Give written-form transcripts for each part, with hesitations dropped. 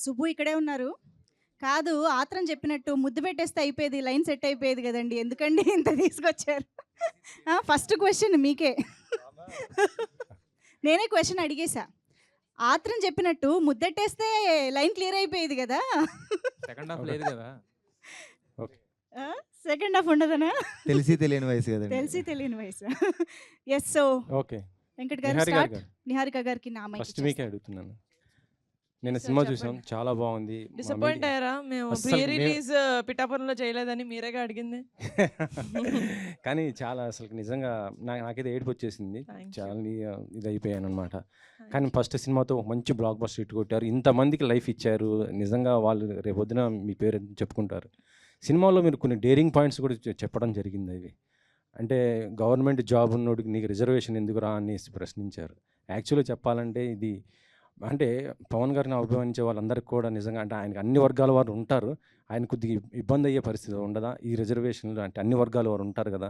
సుబ్బు ఇక్కడే ఉన్నారు. కాదు ఆత్రం చెప్పినట్టు ముద్దు పెట్టేస్తే అయిపోయేది. లైన్ సెట్ అయిపోయేది గదండీ! ఎందుకండి ఇంత తీసుకొచ్చారు? ఫస్ట్ క్వెషన్ మీకే. నేనే క్వెషన్ అడిగేసా. ఆత్రం చెప్పినట్టు ముద్దెట్టేస్తే లైన్ క్లియర్ అయిపోయేది గదా! సెకండ్ హాఫ్ లేదు కదా. ఓకే. ఆ! సెకండ్ హాఫ్ ఉండదనా? తెలిసి తెలియని వయసు కదండి. తెలిసి తెలియని వయసు. యెస్. So okay. వెంకట్ గారు నిహారిక స్టార్ట్. గారు. నిహారిక గారికి నా మైక్ ఫస్ట్ మీకే ఇచ్చేస్తా. అడుగుతున్నాను. నేను Yes, sir, సినిమా చెప్పండి. చూసాం. చాలా బాగుంది. మా డిసప్పాయింట్ మీడియా అయ్యారా? మేము అస్సలు ప్రీ మేము రిలీజ్ పిఠాపురంలో చేయలేదని మీరేగా అడిగింది. కానీ చాలా అసలు నిజంగా నాకైతే ఏడుపు వచ్చేసింది. Thank you. చాలా ఇది అయిపోయాను అనమాట. కానీ Thank ఫస్ట్ సినిమాతో ఒక మంచి బ్లాక్ బస్టర్ హిట్ కొట్టారు. ఇంతమందికి లైఫ్ ఇచ్చారు. నిజంగా వాళ్ళు రేపొద్దున మీ పేరు చెప్పుకుంటారు. సినిమాలో మీరు కొన్ని డేరింగ్ పాయింట్స్ కూడా చెప్పడం జరిగింది. అవి అంటే గవర్నమెంట్ జాబ్ ఉన్నోడికి నీకు రిజర్వేషన్ ఎందుకు రా అని ప్రశ్నించారు. యాక్చువల్గా చెప్పాలంటే ఇది అంటే పవన్ గారిని అభిమానించే వాళ్ళందరికీ కూడా నిజంగా అంటే ఆయనకి అన్ని వర్గాల వారు ఉంటారు. ఆయన కొద్దిగా ఇబ్బంది అయ్యే పరిస్థితి ఉండదా ఈ రిజర్వేషన్లు? అంటే అన్ని వర్గాల వారు ఉంటారు కదా.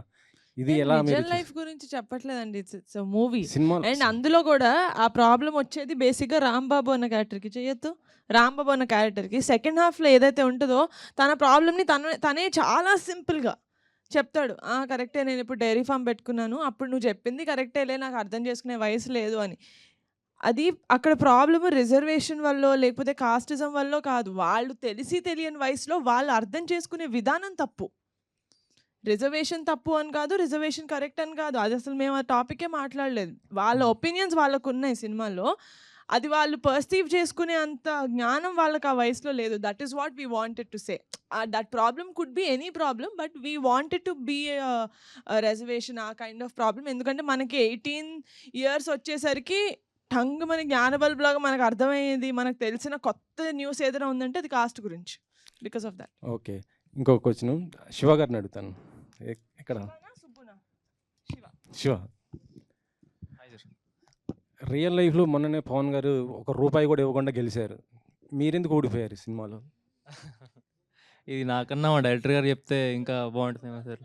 ఇది నేను ఎలా మీరు నిజం లైఫ్ గురించి చెప్పట్లేదండి. ఇట్స్ మూవీ సినిమా అండ్ అందులో కూడా ఆ ప్రాబ్లం వచ్చేది బేసిక్గా రాంబాబు అన్న క్యారెక్టర్కి చేయొద్దు. రాంబాబు అన్న క్యారెక్టర్కి సెకండ్ హాఫ్లో ఏదైతే ఉంటుందో తన ప్రాబ్లమ్ని తనే చాలా సింపుల్గా చెప్తాడు. కరెక్టే, నేను ఇప్పుడు డైరీ ఫామ్ పెట్టుకున్నాను, అప్పుడు నువ్వు చెప్పింది కరెక్టేలే, నాకు అర్థం చేసుకునే వయసు లేదు అని. అది అక్కడ ప్రాబ్లమ్ రిజర్వేషన్ వల్ల లేకపోతే కాస్టిజం వల్ల కాదు. వాళ్ళు తెలిసి తెలియని వయసులో వాళ్ళు అర్థం చేసుకునే విధానం తప్పు. రిజర్వేషన్ తప్పు అని కాదు, రిజర్వేషన్ కరెక్ట్ అని కాదు. అది అసలు మేము ఆ టాపికే మాట్లాడలేదు. వాళ్ళ ఒపీనియన్స్ వాళ్ళకు ఉన్నాయి సినిమాలో. అది వాళ్ళు పర్సీవ్ చేసుకునే అంత జ్ఞానం వాళ్ళకి ఆ వయసులో లేదు. That is what we wanted to say. That problem could be any problem, but we wanted to be reservation, a kind of problem. ఎందుకంటే మనకి 18 years వచ్చేసరికి టంగ్ మన జ్ఞానబల్బులాగా మనకు అర్థమయ్యేది, మనకు తెలిసిన కొత్త న్యూస్ ఏదైనా ఉందంటే అది కాస్ట్ గురించి. Because of that. ఓకే. ఇంకొక క్వశ్చన్ శివ గారిని అడుగుతాను. ఎక్కడ శివ రియల్ లైఫ్లో మొన్ననే పవన్ గారు ₹1 కూడా ఇవ్వకుండా గెలిచారు. మీరెందుకు ఓడిపోయారు సినిమాలో? ఇది నాకన్నా మా డైరెక్టర్ గారు చెప్తే ఇంకా బాగుంటుందేమో సార్.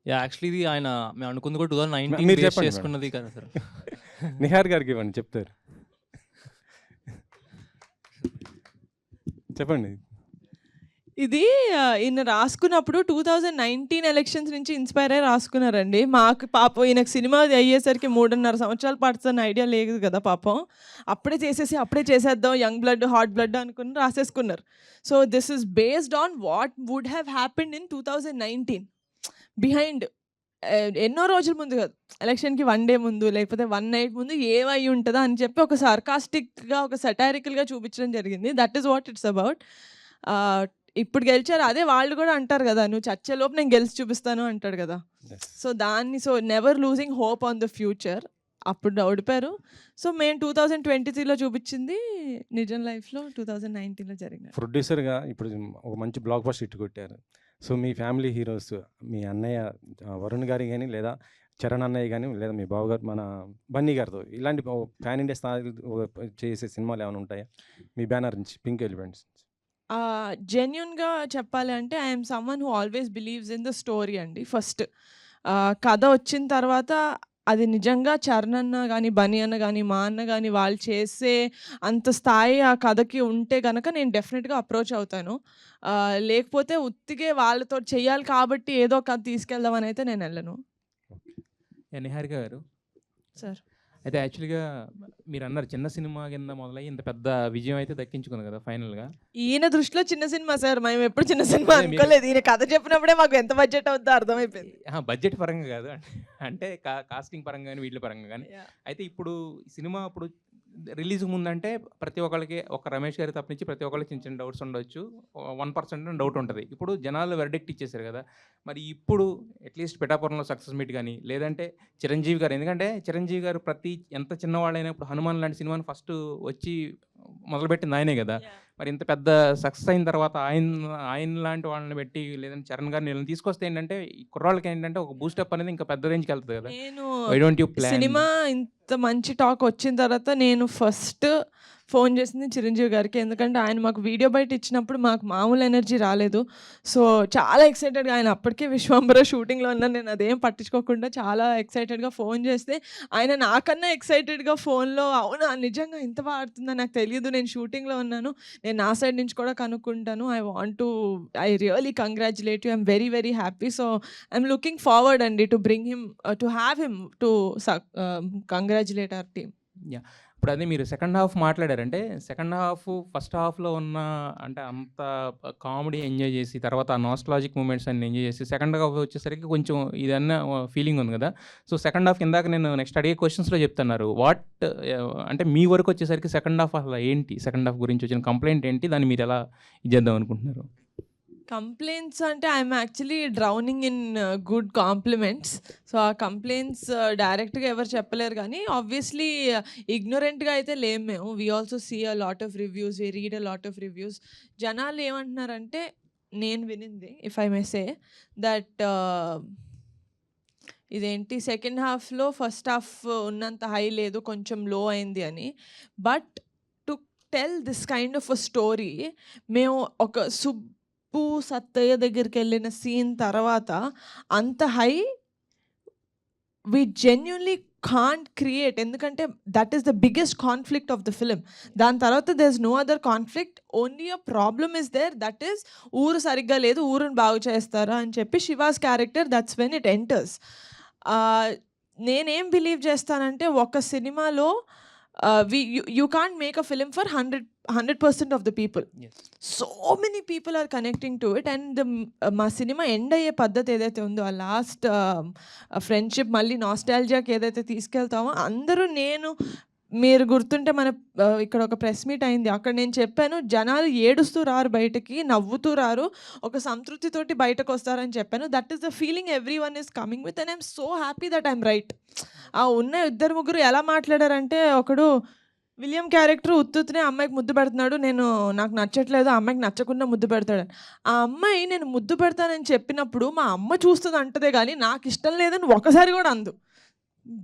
యాక్చువల్లీ ఇది ఆయన మేము అనుకుంది కూడా 2019 మీరు బేస్ చెప్పండి చేసుకున్నది కదా సార్. నిహార్ గారికి ఇవ్వండి, చెప్తారు. చెప్పండి. ఇది ఈయన రాసుకున్నప్పుడు 2019 ఎలక్షన్స్ నుంచి ఇన్స్పైర్ అయ్యి రాసుకున్నారండి. మాకు పాపం ఈయనకు సినిమా అయ్యేసరికి 3.5 సంవత్సరాలు పడుతున్న ఐడియా లేదు కదా పాపం. అప్పుడే చేసేద్దాం యంగ్ బ్లడ్ హాట్ బ్లడ్ అనుకుని రాసేసుకున్నారు. So this is based on what would have happened in 2019 behind. ఎన్నో రోజుల ముందు కాదు, ఎలక్షన్కి 1 day ముందు లేకపోతే 1 night ముందు ఏమై ఉంటుందా అని చెప్పి ఒక సార్కాస్టిక్గా ఒక సటారికల్గా చూపించడం జరిగింది. That is what it's about. ఇప్పుడు గెలిచారు, అదే వాళ్ళు కూడా అంటారు కదా, నువ్వు చచ్చేలోపు నేను గెలిచి చూపిస్తాను అంటాడు కదా. So never losing hope on the future. అప్పుడు ఓడిపారు. సో మేము 2023లో చూపించింది నిజం లైఫ్లో 2019లో జరిగింది. ప్రొడ్యూసర్గా ఇప్పుడు ఒక మంచి బ్లాక్ బస్టర్ హిట్ కొట్టారు. సో మీ ఫ్యామిలీ హీరోస్ మీ అన్నయ్య వరుణ్ గారి కానీ లేదా చరణ్ అన్నయ్య కానీ లేదా మీ బావగారు మన బన్నీ గారితో ఇలాంటి ప్యాన్ ఇండియా స్థాయి చేసే సినిమాలు ఏమైనా ఉంటాయా మీ బ్యానర్ నుంచి, పింక్ ఎలిఫెంట్స్? జెన్యున్గా చెప్పాలి అంటే I'm someone who always believes in the story అండి. ఫస్ట్ కథ వచ్చిన తర్వాత అది నిజంగా చరణ్ అన్న కానీ బన్నీ అన్న కానీ మా అన్న కానీ వాళ్ళు చేసే అంత స్థాయి ఆ కథకి ఉంటే కనుక నేను డెఫినెట్గా అప్రోచ్ అవుతాను. లేకపోతే ఉత్తిగే వాళ్ళతో చెయ్యాలి కాబట్టి ఏదో కథ తీసుకెళ్దామని అయితే నేను వెళ్ళను. నిహారిక గారు సార్, అయితే యాక్చువల్గా మీరు అన్నారు చిన్న సినిమా కింద మొదలయ్యి ఇంత పెద్ద విజయం అయితే దక్కించుకుంది కదా ఫైనల్గా. ఈయన దృష్టిలో చిన్న సినిమా సార్, మేము ఎప్పుడు చిన్న సినిమా అనుకోలేదు. ఈయన కథ చెప్పినప్పుడే మాకు ఎంత బడ్జెట్ అవుతుందో అర్థమైపోయింది. బడ్జెట్ పరంగా కాదు, అంటే కాస్టింగ్ పరంగా కానీ వీటి పరంగా కానీ. అయితే ఇప్పుడు సినిమా అప్పుడు రిలీజ్ ముందంటే ప్రతి ఒక్కరికి ఒక రమేష్ గారి తప్పించి ప్రతి ఒక్కరికి చిన్న చిన్న డౌట్స్ ఉండొచ్చు, 1% డౌట్ ఉంటుంది. ఇప్పుడు జనాలు వెర్డిక్ట్ ఇచ్చేసారు కదా, మరి ఇప్పుడు అట్లీస్ట్ పిఠాపురంలో సక్సెస్ మీట్ కానీ లేదంటే చిరంజీవి గారు, ఎందుకంటే చిరంజీవి గారు ఎంత చిన్నవాళ్ళైనా ఇప్పుడు హనుమాన్ లాంటి సినిమాని ఫస్ట్ వచ్చి మొదలుపెట్టింది ఆయనే కదా. మరి ఇంత పెద్ద సక్సెస్ అయిన తర్వాత ఆయన లాంటి వాళ్ళని పెట్టి లేదంటే చరణ్ గారిని వీళ్ళని తీసుకొస్తే ఏంటంటే ఈ కుర్రాళ్ళకి ఏంటంటే ఒక బూస్టప్ అనేది ఇంకా పెద్ద రేంజ్కి వెళ్తుంది కదా. నేను సినిమా ఇంత మంచి టాక్ వచ్చిన తర్వాత నేను ఫస్ట్ ఫోన్ చేసింది చిరంజీవి గారికి. ఎందుకంటే ఆయన మాకు వీడియో బయట ఇచ్చినప్పుడు మాకు మామూలు ఎనర్జీ రాలేదు. సో చాలా ఎక్సైటెడ్‌గా, ఆయన అప్పటికే విశ్వంబర షూటింగ్‌లో ఉన్నాను. నేను అదేం పట్టించుకోకుండా చాలా ఎక్సైటెడ్‌గా ఫోన్ చేస్తే ఆయన నాకన్నా ఎక్సైటెడ్‌గా ఫోన్‌లో అవునా నిజంగా ఇంత బాగా ఆడుతుందా నాకు తెలీదు. నేను షూటింగ్‌లో ఉన్నాను. నేను నా సైడ్ నుంచి కూడా కనుక్కుంటాను. I really congratulate you. I'm very very happy. So I'm looking forward అండి to bring him to have him to congratulate our team. Yeah! ఇప్పుడు అదే మీరు సెకండ్ హాఫ్ మాట్లాడారంటే, సెకండ్ హాఫ్ ఫస్ట్ హాఫ్‌లో ఉన్న అంటే అంత కామెడీ ఎంజాయ్ చేసి, తర్వాత ఆ నాస్టాల్జిక్ మూమెంట్స్ అన్ని ఎంజాయ్ చేసి, సెకండ్ హాఫ్ వచ్చేసరికి కొంచెం ఇదన్నా ఫీలింగ్ ఉంది కదా! సో సెకండ్ హాఫ్ ఇందాక నేను నెక్స్ట్ అడిగే క్వెషన్స్‌లో చెప్తున్నారు. అంటే మీ వరకు వచ్చేసరికి సెకండ్ హాఫ్ అసలు ఏంటి? సెకండ్ హాఫ్ గురించి వచ్చిన కంప్లెయింట్ ఏంటి? దాన్ని మీరు ఎలా ఇది చేద్దాం అనుకుంటున్నారు? కంప్లెయింట్స్ అంటే I'm actually drowning in good compliments. So ఆ కంప్లెయింట్స్ డైరెక్ట్గా ఎవరు చెప్పలేరు, కానీ ఆబ్వియస్లీ ఇగ్నోరెంట్గా అయితే లేం మేము. We also see a lot of reviews, we read a lot of reviews. జనాలు ఏమంటున్నారంటే, నేను వినింది if I may say that ఇదేంటి సెకండ్ హాఫ్లో ఫస్ట్ హాఫ్ ఉన్నంత హై లేదు, కొంచెం లో అయింది అని. But to tell this kind of a story, మేము ఒక సత్తయ్య దగ్గరికి వెళ్ళిన సీన్ తర్వాత అంత high we genuinely can't create. ఎందుకంటే that is the biggest conflict of the film. దాని తర్వాత there is no other conflict, only a problem is there, that is ఊరు సరిగ్గా లేదు, ఊరుని బాగు చేస్తారా అని చెప్పి Shiva's character, that's when it enters. నేనేం బిలీవ్ చేస్తానంటే, ఒక సినిమాలో you can't make a film for 100% of the people. Yes. So many people are connecting to it, and మా సినిమా ఎండ్ అయ్యే పద్ధతి ఏదైతే ఉందో, ఆ లాస్ట్ ఫ్రెండ్షిప్ మళ్ళీ నాస్టాల్జియాకి ఏదైతే తీసుకెళ్తామో, అందరూ మీరు గుర్తుంటే మన ఇక్కడ ఒక ప్రెస్ మీట్ అయింది, అక్కడ నేను చెప్పాను జనాలు ఏడుస్తూ రారు బయటకి, నవ్వుతూ రారు, ఒక సంతృప్తితోటి బయటకు వస్తారని చెప్పాను. That is the feeling every one is coming with, and I'm so happy that I'm right. ఆ ఉన్న 2-3 ఎలా మాట్లాడారంటే, ఒకడు విలియం క్యారెక్టర్ ఉత్తునే అమ్మాయికి ముద్దు పెడుతున్నాడు, నాకు నచ్చట్లేదు, ఆ అమ్మాయికి నచ్చకుండా ముద్దు పెడతాడు. ఆ అమ్మాయి నేను ముద్దు పెడతానని చెప్పినప్పుడు మా అమ్మ చూస్తుంది అంటదే కానీ నాకు ఇష్టం లేదని ఒకసారి కూడా అందు.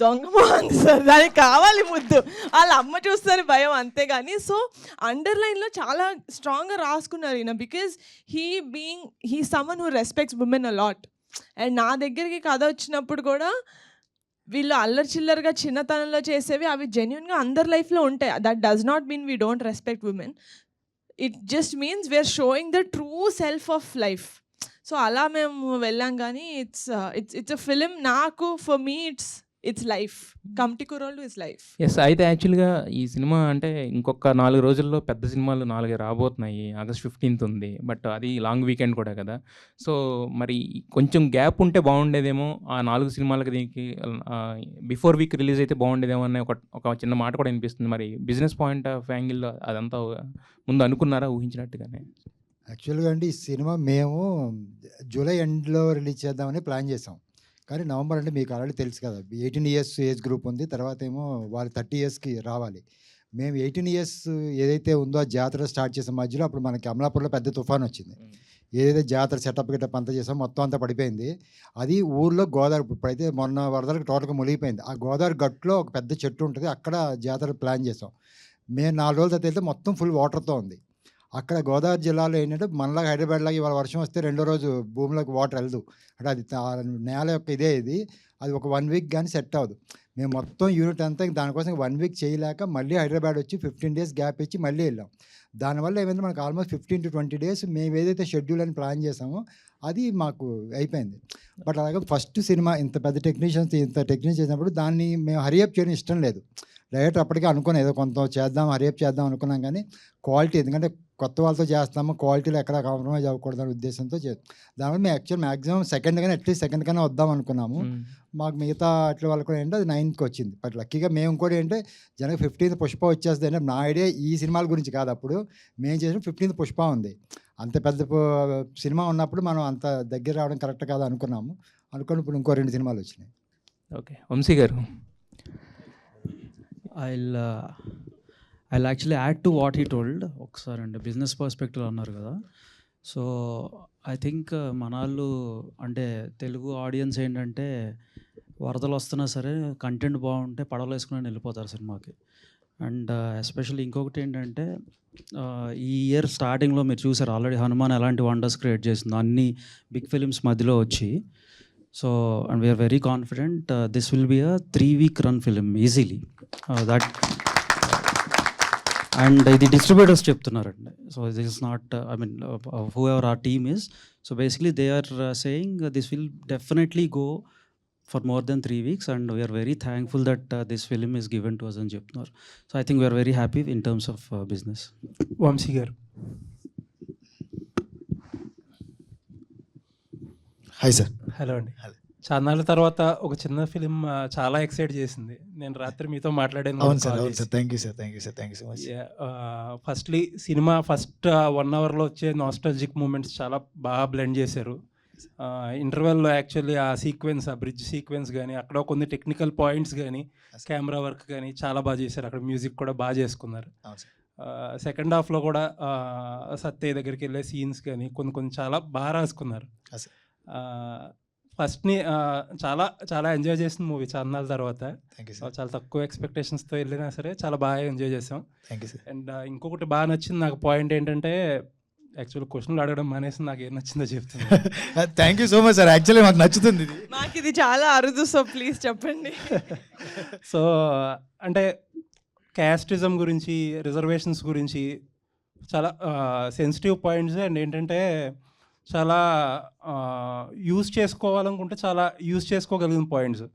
దొంగమోహన్ సార్, దానికి కావాలి ముద్దు, వాళ్ళ అమ్మ చూస్తారు భయం, అంతేగాని. సో అండర్లైన్లో చాలా స్ట్రాంగ్గా రాసుకున్నారు ఈయన, because he someone who respects women a lot. And నా దగ్గరికి కథ వచ్చినప్పుడు కూడా వీళ్ళు అల్లరి చిల్లరగా చిన్నతనంలో చేసేవి అవి జెన్యున్గా అందరి లైఫ్లో ఉంటాయి. That does not mean we don't respect women, it just means we are showing the true self of life. So అలా మేము వెళ్ళాం, కానీ ఇట్స్ అ ఫిలిం. నాకు for me it's life. Committee Kurrollu is life. Yes. అయితే యాక్చువల్గా ఈ సినిమా అంటే ఇంకొక 4 రోజుల్లో పెద్ద సినిమాలు 4 రాబోతున్నాయి. August 15th ఉంది, బట్ అది లాంగ్ వీకెండ్ కూడా కదా. సో మరి కొంచెం గ్యాప్ ఉంటే బాగుండేదేమో, ఆ 4 సినిమాలకి దీనికి బిఫోర్ వీక్ రిలీజ్ అయితే బాగుండేదేమో అనే ఒక చిన్న మాట కూడా వినిపిస్తుంది. మరి బిజినెస్ పాయింట్ ఆఫ్ యాంగిల్లో అదంతా ముందు అనుకున్నారా, ఊహించినట్టుగానే? యాక్చువల్గా అండి, ఈ సినిమా మేము జూలై ఎండ్లో రిలీజ్ చేద్దామని ప్లాన్ చేసాం. కానీ నవంబర్ అంటే మీకు ఆల్రెడీ తెలుసు కదా, 18 years ఏజ్ గ్రూప్ ఉంది, తర్వాత ఏమో వాళ్ళు 30 yearsకి రావాలి. మేము 18 years ఏదైతే ఉందో ఆ జాతర స్టార్ట్ చేసే మధ్యలో అప్పుడు మనకి అమలాపూర్లో పెద్ద తుఫాన్ వచ్చింది. ఏదైతే జాతర సెటప్ గిటప్ అంతా చేసాం మొత్తం అంతా పడిపోయింది. అది ఊర్లో గోదావరి, ఇప్పుడైతే మొన్న వరదలకు టోటల్గా మునిగిపోయింది. ఆ గోదావరి గట్టులో ఒక పెద్ద చెట్టు ఉంటుంది, అక్కడ జాతర ప్లాన్ చేసాం. మేము 4 రోజుల తర్వాత వెళ్తే మొత్తం ఫుల్ వాటర్తో ఉంది. అక్కడ గోదావరి జిల్లాలో ఏంటంటే మనలాగా హైదరాబాద్ లాగా ఇవాళ వర్షం వస్తే రెండో రోజు భూమిలోకి వాటర్ వెళ్దు, అంటే అది నేల యొక్క ఇది అది ఒక 1 week కానీ సెట్ అవ్వదు. మేము మొత్తం యూనిట్ అంతా దానికోసం 1 week చేయలేక మళ్ళీ హైదరాబాద్ వచ్చి 15 days గ్యాప్ ఇచ్చి మళ్ళీ వెళ్ళాం. దానివల్ల ఏమైంది, మనకు ఆల్మోస్ట్ 15 to 20 days మేము ఏదైతే షెడ్యూల్ అని ప్లాన్ చేసామో అది మాకు అయిపోయింది. బట్ అలాగే ఫస్ట్ సినిమా ఇంత పెద్ద టెక్నీషియన్స్ చేసినప్పుడు దాన్ని మేము హరియప్ చేయడం ఇష్టం లేదు. డైరెక్టర్ అప్పటికే అనుకున్నాం ఏదో కొంత చేద్దాం, హరియప్ చేద్దాం అనుకున్నాం, కానీ క్వాలిటీ, ఎందుకంటే కొత్త వాళ్ళతో చేస్తాము, క్వాలిటీలో ఎక్కడ కాంప్రమైజ్ అవ్వకూడదు అనే ఉద్దేశంతో దానివల్ల మేము యాక్చువల్ మ్యాక్సిమం అట్లీస్ట్ సెకండ్ కన్నా వద్దాం అనుకున్నాము. మాకు మిగతా అట్ల వాళ్ళు కూడా ఏంటంటే అది 9th వచ్చింది. బట్ లక్కీగా మేము కూడా ఏంటంటే జనకి 15th పుష్ప వచ్చేస్తుంది అంటే నా ఐడియా ఈ సినిమాల గురించి కాదు, అప్పుడు మేము చేసిన 15th పుష్ప ఉంది. అంత పెద్ద సినిమా ఉన్నప్పుడు మనం అంత దగ్గర రావడం కరెక్ట్ కాదు అనుకున్నాము. ఇప్పుడు ఇంకో 2 సినిమాలు వచ్చినాయి. ఓకే, వంశీ గారు. I'll actually add to what he told. ఒకసారి అండి బిజినెస్ పర్స్పెక్టివ్ అన్నారు కదా. సో ఐ థింక్ మనాళ్ళు అంటే తెలుగు ఆడియన్స్ ఏంటంటే వరదలు వస్తున్నా సరే కంటెంట్ బాగుంటే పడవలు వేసుకుని వెళ్ళిపోతారు సినిమాకి. అండ్ ఎస్పెషల్లీ ఇంకొకటి ఏంటంటే ఈ ఇయర్ స్టార్టింగ్లో మీరు చూసారు ఆల్రెడీ హనుమాన్ ఎలాంటి వండర్స్ క్రియేట్ చేసిందో అన్ని బిగ్ ఫిలిమ్స్ మధ్యలో వచ్చి. So and we are very confident this will be a 3-week run film easily. That and ఇది డిస్ట్రిబ్యూటర్స్ చెప్తున్నారండి. So this is not I mean whoever our team is. So basically they are saying this will definitely go for more than 3 weeks, and we are very thankful that this film is given to us అని చెప్తున్నారు. So I think we are very happy in terms of business. Vamsi గారు. Hi sir. Hello అండి. చాన్నాళ్ళ తర్వాత ఒక చిన్న film చాలా excite చేసింది. నేను రాత్రి మీతో మాట్లాడాను. అవును సార్, అవును sir. Thank you sir, thank you sir, thank you so much. Firstly cinema first 1 hourలో వచ్చే నాస్టాలజిక్ మూమెంట్స్ చాలా బాగా బ్లెండ్ చేశారు. ఇంటర్వెల్లో యాక్చువల్లీ ఆ సీక్వెన్స్, ఆ బ్రిడ్జ్ సీక్వెన్స్ కానీ, అక్కడ కొన్ని టెక్నికల్ పాయింట్స్ కానీ, కెమెరా వర్క్ కానీ చాలా బాగా చేశారు. అక్కడ మ్యూజిక్ కూడా బాగా చేసుకున్నారు. సెకండ్ హాఫ్లో కూడా సత్య దగ్గరికి వెళ్ళే సీన్స్ కానీ కొన్ని చాలా బాగా రాసుకున్నారు. ఫస్ట్ని చాలా చాలా ఎంజాయ్ చేసిన మూవీ చాన్నాళ్ళ తర్వాత. చాలా తక్కువ ఎక్స్పెక్టేషన్స్తో వెళ్ళినా సరే చాలా బాగా ఎంజాయ్ చేసాం. Thank you sir. అండ్ ఇంకొకటి బాగా నచ్చింది నాకు పాయింట్ ఏంటంటే, యాక్చువల్ క్వశ్చన్లు అడగడం మానేసి నాకు ఏం నచ్చిందో చెప్తున్నా. Thank you so much sir. Actually మాకు నచ్చుతుంది ఇది. మాకు ఇది చాలా అరుదు, సో ప్లీజ్ చెప్పండి. సో అంటే క్యాస్టిజం గురించి, రిజర్వేషన్స్ గురించి చాలా సెన్సిటివ్ పాయింట్స్. అండ్ ఏంటంటే చాలా యూజ్ చేసుకోవాలనుకుంటే చాలా యూజ్ చేసుకోగలిగిన పాయింట్స్.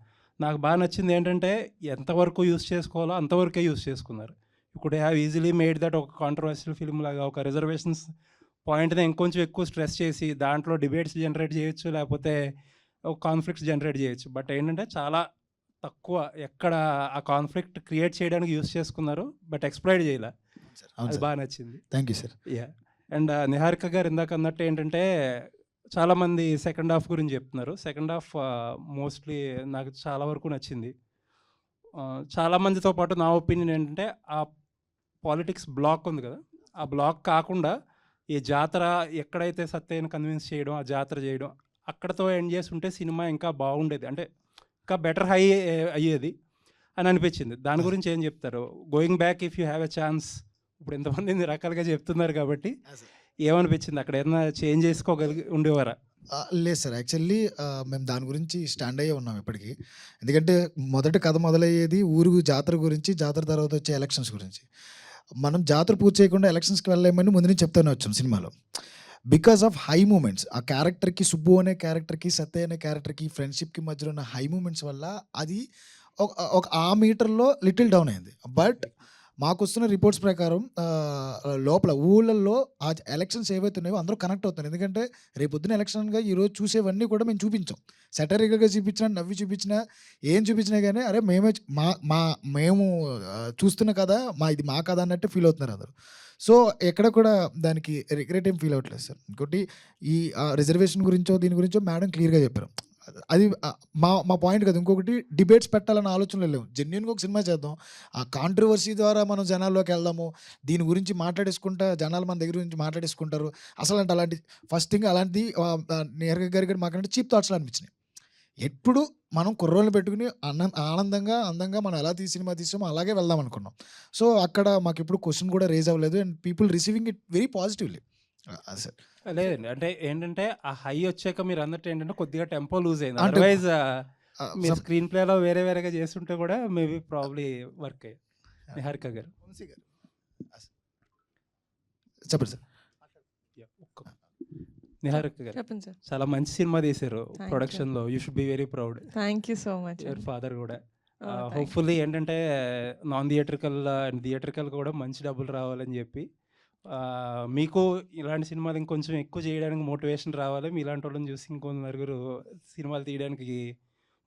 నాకు బాగా నచ్చింది ఏంటంటే ఎంతవరకు యూజ్ చేసుకోవాలో అంతవరకే యూజ్ చేసుకున్నారు. ఇప్పుడు హ్యావ్ ఈజీలీ మేడ్ దట్ ఒక కాంట్రవర్షియల్ ఫిల్మ్ లాగా ఒక రిజర్వేషన్స్ పాయింట్ని ఇంకొంచెం ఎక్కువ స్ట్రెస్ చేసి దాంట్లో డిబేట్స్ జనరేట్ చేయొచ్చు, లేకపోతే ఒక కాన్ఫ్లిక్ట్స్ జనరేట్ చేయొచ్చు. బట్ ఏంటంటే చాలా తక్కువ ఎక్కడ ఆ కాన్ఫ్లిక్ట్ క్రియేట్ చేయడానికి యూస్ చేసుకున్నారు, బట్ ఎక్స్ప్లాయిట్ చేయలే. అది బాగా నచ్చింది. Thank you sir. Yeah. And Niharika గారు ఇందాక అన్నట్టు ఏంటంటే చాలామంది సెకండ్ హాఫ్ గురించి చెప్తున్నారు. సెకండ్ హాఫ్ మోస్ట్లీ నాకు చాలా వరకు నచ్చింది. చాలామందితో పాటు నా ఒపీనియన్ ఏంటంటే ఆ పాలిటిక్స్ బ్లాక్ ఉంది కదా, ఆ బ్లాక్ కాకుండా ఈ జాతర ఎక్కడైతే సత్యని కన్విన్స్ చేయడం, ఆ జాతర చేయడం అక్కడతో ఎండ్ చేసి ఉంటే సినిమా ఇంకా బాగుండేది, అంటే ఇంకా బెటర్ హై అయ్యేది అని అనిపించింది. దాని గురించి ఏం చెప్తారు? Going back if you have a chance. ఇప్పుడు ఎంతమంది ఇన్ని రకాలుగా చెప్తున్నారు కాబట్టి ఏమనిపించింది? అక్కడ ఏదైనా చేంజ్ చేసుకోగలిగి ఉండేవారా? లేదు సార్, యాక్చువల్లీ మేము దాని గురించి స్టాండ్ అయ్యే ఉన్నాం ఇప్పటికీ. ఎందుకంటే మొదటి కథ మొదలయ్యేది ఊరు జాతర గురించి, జాతర తర్వాత వచ్చే ఎలక్షన్స్ గురించి. మనం జాతర పూర్తి చేయకుండా ఎలక్షన్స్కి వెళ్ళలేమని ముందు నుంచి చెప్తూనే వచ్చాం సినిమాలో. బికాస్ ఆఫ్ హై మూమెంట్స్, ఆ క్యారెక్టర్కి, సుబ్బు అనే క్యారెక్టర్కి, సత్య అనే క్యారెక్టర్కి, ఫ్రెండ్షిప్కి మధ్యలో ఉన్న హై మూమెంట్స్ వల్ల అది ఒక ఆ మీటర్లో లిటిల్ డౌన్ అయింది. బట్ మాకు వస్తున్న రిపోర్ట్స్ ప్రకారం లోపల ఊళ్ళల్లో ఆ ఎలక్షన్స్ ఏవైతే ఉన్నాయో అందరూ కనెక్ట్ అవుతున్నారు. ఎందుకంటే రేపొద్దున ఎలక్షన్గా ఈరోజు చూసేవన్నీ కూడా మేము చూపించాం. సెటరికల్గా చూపించినా, నవ్వి చూపించినా, ఏం చూపించినా కానీ అరే మేము చూస్తున్న కదా, ఇది మా కథ అన్నట్టు ఫీల్ అవుతున్నారు అందరూ. సో ఎక్కడ కూడా దానికి రిగ్రెట్ ఏం ఫీల్ అవ్వట్లేదు సార్. ఇంకోటి ఈ రిజర్వేషన్ గురించో దీని గురించో మేడం క్లియర్గా చెప్పారు. అది మా పాయింట్ కదా. ఇంకొకటి డిబేట్స్ పెట్టాలన్న ఆలోచనలు లేవు. జెన్యున్గా ఒక సినిమా చేద్దాం, ఆ కాంట్రవర్సీ ద్వారా మనం జనాల్లోకి వెళ్దాము, దీని గురించి మాట్లాడేసుకుంటా జనాలు మన దగ్గర నుంచి మాట్లాడేసుకుంటారు. అసలు అంటే అలాంటి ఫస్ట్ థింగ్ అలాంటిది నేరుగా గారి మాకంటే చీప్ థాట్స్లో అనిపించినాయి. ఎప్పుడు మనం కుర్రోళ్ళని పెట్టుకుని ఆనందంగా అందంగా మనం ఎలా సినిమా తీసామో అలాగే వెళ్దాం అనుకున్నాం. సో అక్కడ మాకు ఎప్పుడు క్వశ్చన్ కూడా రేజ్ అవ్వలేదు. And people receiving it very positively. Sir లేదండి, అంటే ఏంటంటే ఆ హై వచ్చాక మీరు అన్నట్టు ఏంటంటే కొద్దిగా టెంపో లూజ్ అయింది. అదర్వైజ్ మీరు స్క్రీన్ ప్లేలో వేరేగా చేస్తుంటే కూడా మేబీ ప్రాబ్లీ వర్క్ అయ్యి. నిహారిక గారు చెప్పండి సార్. నిహారిక గారు చెప్పండి సార్. చాలా మంచి సినిమా తీశారు ప్రొడక్షన్లో. You should be very proud. Thank you so much. Your father కూడా. హోప్ఫుల్లీ ఏంటంటే నాన్ థియేట్రికల్ అండ్ థియేట్రికల్ కూడా మంచి డబ్బులు రావాలని చెప్పి, మీకు ఇలాంటి సినిమాలు ఇంకొంచెం ఎక్కువ చేయడానికి మోటివేషన్ రావాలి. మీ ఇలాంటి వాళ్ళని చూసి ఇంకొంత నలుగురు సినిమాలు తీయడానికి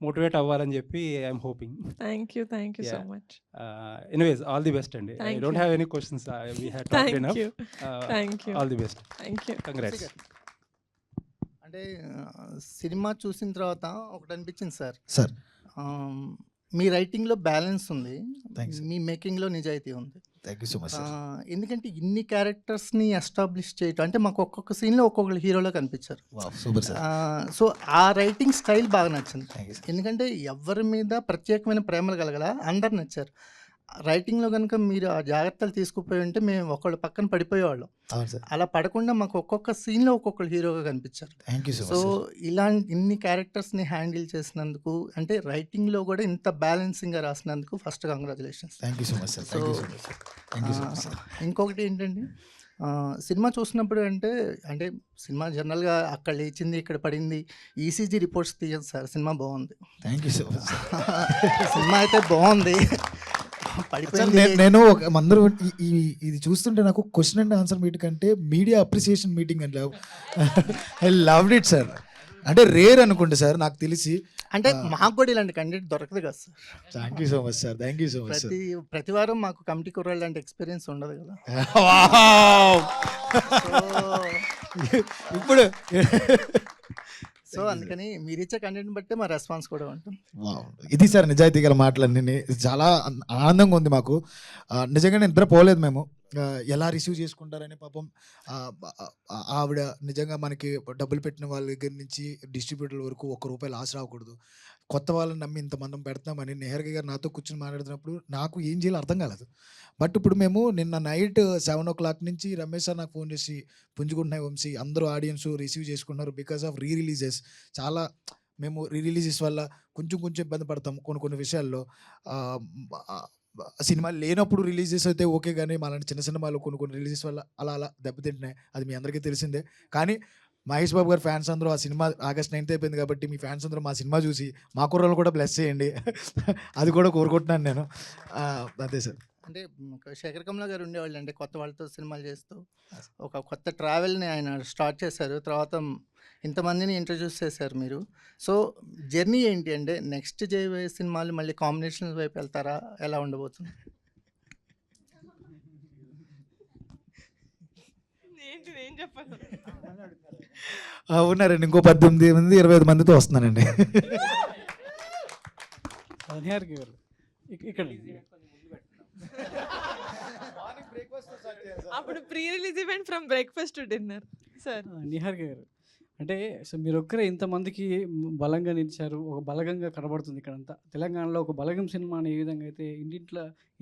మోటివేట్ అవ్వాలని చెప్పి I'm hoping. Thank you so much. Anyways all the best అండి. I don't have any questions. We had talked enough. Thank you. All the best. Thank you. Congrats. అంటే సినిమా చూసిన తర్వాత ఒకటి అనిపించింది సార్. సార్ మీ రైటింగ్లో బ్యాలెన్స్ ఉంది, థ్యాంక్స్. మీ మేకింగ్లో నిజాయితీ ఉంది. Thank you so much sir. ఎందుకంటే ఇన్ని క్యారెక్టర్స్ని ఎస్టాబ్లిష్ చేయటం అంటే మాకు ఒక్కొక్క సీన్లో ఒక్కొక్కరు హీరోలో కనిపించారు. Super sir. సో ఆ రైటింగ్ స్టైల్ బాగా నచ్చింది. Thank you sir. ఎందుకంటే ఎవరి మీద ప్రత్యేకమైన ప్రేమలు కలగల, అందరు నచ్చారు. రైటింగ్‌లో గనుక మీరు ఆ జాగ్రత్తలు తీసుకుపోయి ఉంటే మేము ఒకళ్ళ పక్కన పడిపోయేవాళ్ళం. అవును సార్. అలా పడకుండా మాకు ఒక్కొక్క సీన్‌లో ఒక్కొక్కళ్ళు హీరోగా కనిపించారు. Thank you so so, much sir. ఇన్ని క్యారెక్టర్స్‌ని హ్యాండిల్ చేసినందుకు అంటే రైటింగ్‌లో కూడా ఇంత బ్యాలెన్సింగ్‌గా రాసినందుకు first congratulations. Thank you so much sir. Thank you so much sir. Thank you so much sir. ఇంకొకటి ఏంటంటే సినిమా చూసినప్పుడు అంటే సినిమా జనరల్‌గా అక్కడ లేచింది, ఇక్కడ పడింది, ఈసీజీ రిపోర్ట్స్ తీయదు సార్. సినిమా బాగుంది. Thank you so much sir. సినిమా అయితే బాగుంది. సార్ పడిపోయింది. నేను అందరూ ఇది చూస్తుంటే నాకు క్వశ్చన్ అండ్ ఆన్సర్ మీటింగ్ కంటే media appreciation meeting and love I loved it sir. అంటే రేర్ అనుకోండి సార్ నాకు తెలిసి. అంటే మాకు కూడా ఇలాంటి కంటెంట్ దొరకదు కదా sir. Thank you so much sir. Thank you so much sir. ప్రతి వారం మాకు కమిటీ కుర్రాళ్ళు అంటే ఎక్స్పీరియన్స్ ఉండదు కదా. ఇప్పుడు సో అందుకని మీరు ఇచ్చే కంటెంట్ బట్టే మా రెస్పాన్స్ కూడా ఉంటుంది. వావ్! ఇది సార్ నిజాయితీ గల మాటలన్నీ. చాలా ఆనందంగా ఉంది మాకు. నిజంగా నిద్రపోలేదు మేము. ఎలా రిసీవ్ చేసుకుంటారని పాపం ఆవిడ నిజంగా మనకి డబ్బులు పెట్టిన వాళ్ళ దగ్గర నుంచి డిస్ట్రిబ్యూటర్ల వరకు ₹1 లాస్ రాకూడదు. కొత్త వాళ్ళని నమ్మి ఇంతమంది పెడతామని నిహారిక గారు నాతో కూర్చొని మాట్లాడుతున్నప్పుడు నాకు ఏం చేయాలో అర్థం కాలేదు. బట్ ఇప్పుడు మేము నిన్న నైట్ 7:00 నుంచి రమేష్ సార్ నాకు ఫోన్ చేసి పుంజుకుంటున్నాయి వంశీ అందరూ ఆడియన్స్ రిసీవ్ చేసుకున్నారు బికాస్ ఆఫ్ రీ రిలీజెస్. చాలా మేము రీ రిలీజెస్ వల్ల కొంచెం ఇబ్బంది పడతాం కొన్ని విషయాల్లో. సినిమా లేనప్పుడు రిలీజెస్ అయితే ఓకే, కానీ మాలాంటి చిన్న సినిమాలు కొన్ని రిలీజెస్ వల్ల అలా దెబ్బతింటున్నాయి. అది మీ అందరికీ తెలిసిందే. కానీ మహేష్ బాబు గారు ఫ్యాన్స్ అందరూ ఆ సినిమా ఆగస్ట్ 9th అయిపోయింది కాబట్టి మీ ఫ్యాన్స్ అందరూ మా సినిమా చూసి మా కుర్రలు కూడా బ్లెస్ చేయండి. అది కూడా కోరుకుంటున్నాను నేను. అదే సార్. అంటే శేఖర్ కమ్లా గారు ఉండేవాళ్ళు అంటే కొత్త వాళ్ళతో సినిమాలు చేస్తూ ఒక కొత్త ట్రావెల్ని ఆయన స్టార్ట్ చేశారు. తర్వాత ఇంతమందిని ఇంట్రడ్యూస్ చేశారు మీరు. సో జర్నీ ఏంటి అంటే నెక్స్ట్ చేయబోయే సినిమాలు మళ్ళీ కాంబినేషన్ వైపు వెళ్తారా, ఎలా ఉండబోతుంది? ఏం చెప్పాలి? ఉన్నారండి ఇంకో 18 మంది 25 మందితో వస్తున్నానండి. నిహారిక గారు ఇక్కడ అప్పుడు pre release event from breakfast to dinner sir. Niharika గారు అంటే సో మీరు ఒక్కరే ఇంతమందికి బలంగా నిలిచారు, ఒక బలగంగా కనబడుతుంది ఇక్కడంతా. తెలంగాణలో ఒక బలగం సినిమాని ఏ విధంగా అయితే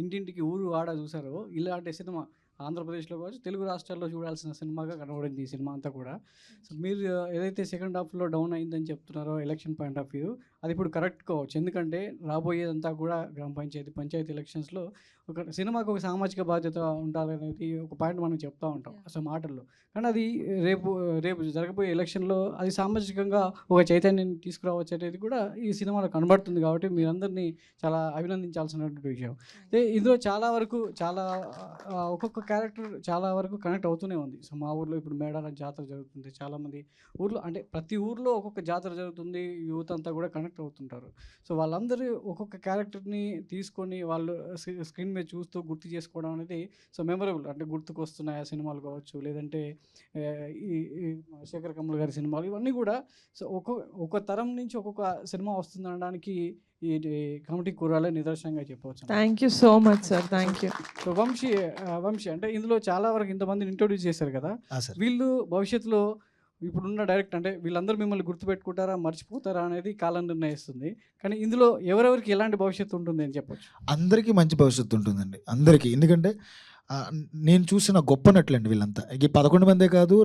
ఇంటింటికి ఊరు ఆడ చూసారో ఇలాంటి సినిమా ఆంధ్రప్రదేశ్లో కావచ్చు తెలుగు రాష్ట్రాల్లో చూడాల్సిన సినిమాగా కనబడింది ఈ సినిమా అంతా కూడా. సో మీరు ఏదైతే సెకండ్ హాఫ్లో డౌన్ అయిందని చెప్తున్నారో ఎలక్షన్ పాయింట్ ఆఫ్ వ్యూ, అది ఇప్పుడు కరెక్ట్ కావచ్చు. ఎందుకంటే రాబోయేదంతా కూడా గ్రామ పంచాయతీ ఎలక్షన్స్లో ఒక సినిమాకు ఒక సామాజిక బాధ్యత ఉండాలనేది ఒక పాయింట్ మనం చెప్తూ ఉంటాం అసలు మాటల్లో. కానీ అది రేపు జరగబోయే ఎలక్షన్లో అది సామాజికంగా ఒక చైతన్యం తీసుకురావచ్చు అనేది కూడా ఈ సినిమాలో కనబడుతుంది. కాబట్టి మీరందరినీ చాలా అభినందించాల్సినటువంటి విషయం. అయితే ఇందులో చాలా వరకు ఒక్కొక్క క్యారెక్టర్ చాలా వరకు కనెక్ట్ అవుతూనే ఉంది. సో మా ఊర్లో ఇప్పుడు మేడాల జాతర జరుగుతుంది. చాలామంది ఊర్లో అంటే ప్రతి ఊర్లో ఒక్కొక్క జాతర జరుగుతుంది, యూత్ అంతా కూడా కనెక్ట్ అవుతుంటారు. సో వాళ్ళందరూ ఒక్కొక్క క్యారెక్టర్ని తీసుకొని వాళ్ళు స్క్రీన్ మీద చూస్తూ గుర్తు చేసుకోవడం అనేది సో మెమరబుల్. అంటే గుర్తుకు వస్తున్నాయి ఆ సినిమాలు కావచ్చు, లేదంటే ఈ శేఖర్ కమ్ముల గారి సినిమాలు, ఇవన్నీ కూడా సో ఒక్కొక్క తరం నుంచి ఒక్కొక్క సినిమా వస్తుందనడానికి ఈ కమిటీ కూరాలే నిదర్శనంగా చెప్పవచ్చు. Thank you so much sir. Thank you. So Vamsi అంటే ఇందులో చాలా వరకు ఇంతమందిని ఇంట్రొడ్యూస్ చేశారు కదా, వీళ్ళు భవిష్యత్తులో ఇప్పుడున్న డైరెక్ట్ అంటే వీళ్ళందరూ మిమ్మల్ని గుర్తుపెట్టుకుంటారా మర్చిపోతారా అనేది కాలం నిర్ణయిస్తుంది. కానీ ఇందులో ఎవరెవరికి ఎలాంటి భవిష్యత్తు ఉంటుంది అని చెప్పొచ్చు? అందరికీ మంచి భవిష్యత్తు ఉంటుందండి, అందరికీ. ఎందుకంటే నేను చూసిన గొప్ప నటులండి వీళ్ళంతా. ఈ 11 మందే కాదు,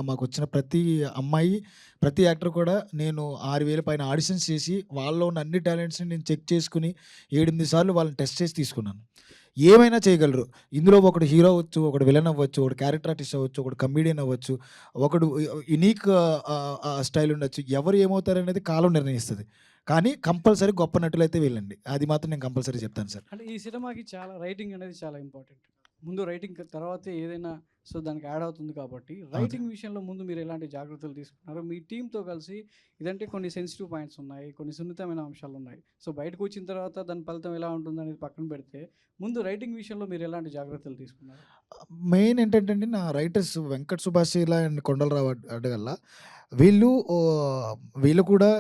మాకు వచ్చిన ప్రతి అమ్మాయి ప్రతి యాక్టర్ కూడా నేను 6,000 పైన ఆడిషన్స్ చేసి వాళ్ళలో ఉన్న అన్ని టాలెంట్స్ని నేను చెక్ చేసుకుని 7-8 సార్లు వాళ్ళని టెస్ట్ చేసి తీసుకున్నాను. ఏమైనా చేయగలరు ఇందులో. ఒకడు హీరో అవ్వచ్చు, ఒకడు విలన్ అవ్వచ్చు, ఒకడు క్యారెక్టర్ ఆర్టిస్ట్ అవ్వచ్చు, ఒకడు కమీడియన్ అవ్వచ్చు, ఒకడు యునీక్ స్టైల్ ఉండొచ్చు. ఎవరు ఏమవుతారనేది కాలం నిర్ణయిస్తుంది. కానీ కంపల్సరీ గొప్ప నటులైతే వీళ్ళండి, అది మాత్రం నేను కంపల్సరీ చెప్తాను సార్. అంటే ఈ సినిమాకి చాలా రైటింగ్ అనేది చాలా ఇంపార్టెంట్. ముందు రైటింగ్ తర్వాతే ఏదైనా సో దానికి యాడ్ అవుతుంది. కాబట్టి రైటింగ్ విషయంలో ముందు మీరు ఎలాంటి జాగ్రత్తలు తీసుకున్నారు మీ టీంతో కలిసి? ఇదంటే కొన్ని సెన్సిటివ్ పాయింట్స్ ఉన్నాయి, కొన్ని సున్నితమైన అంశాలు ఉన్నాయి. సో బయటకు వచ్చిన తర్వాత దాని ఫలితం ఎలా ఉంటుంది అనేది పక్కన పెడితే ముందు రైటింగ్ విషయంలో మీరు ఎలాంటి జాగ్రత్తలు తీసుకున్నారు? మెయిన్ ఏంటంటే అండి, నా రైటర్స్ వెంకట్ సుభాషిలా అండ్ కొండలరావు అడ్డగల్ల వీళ్ళు కూడా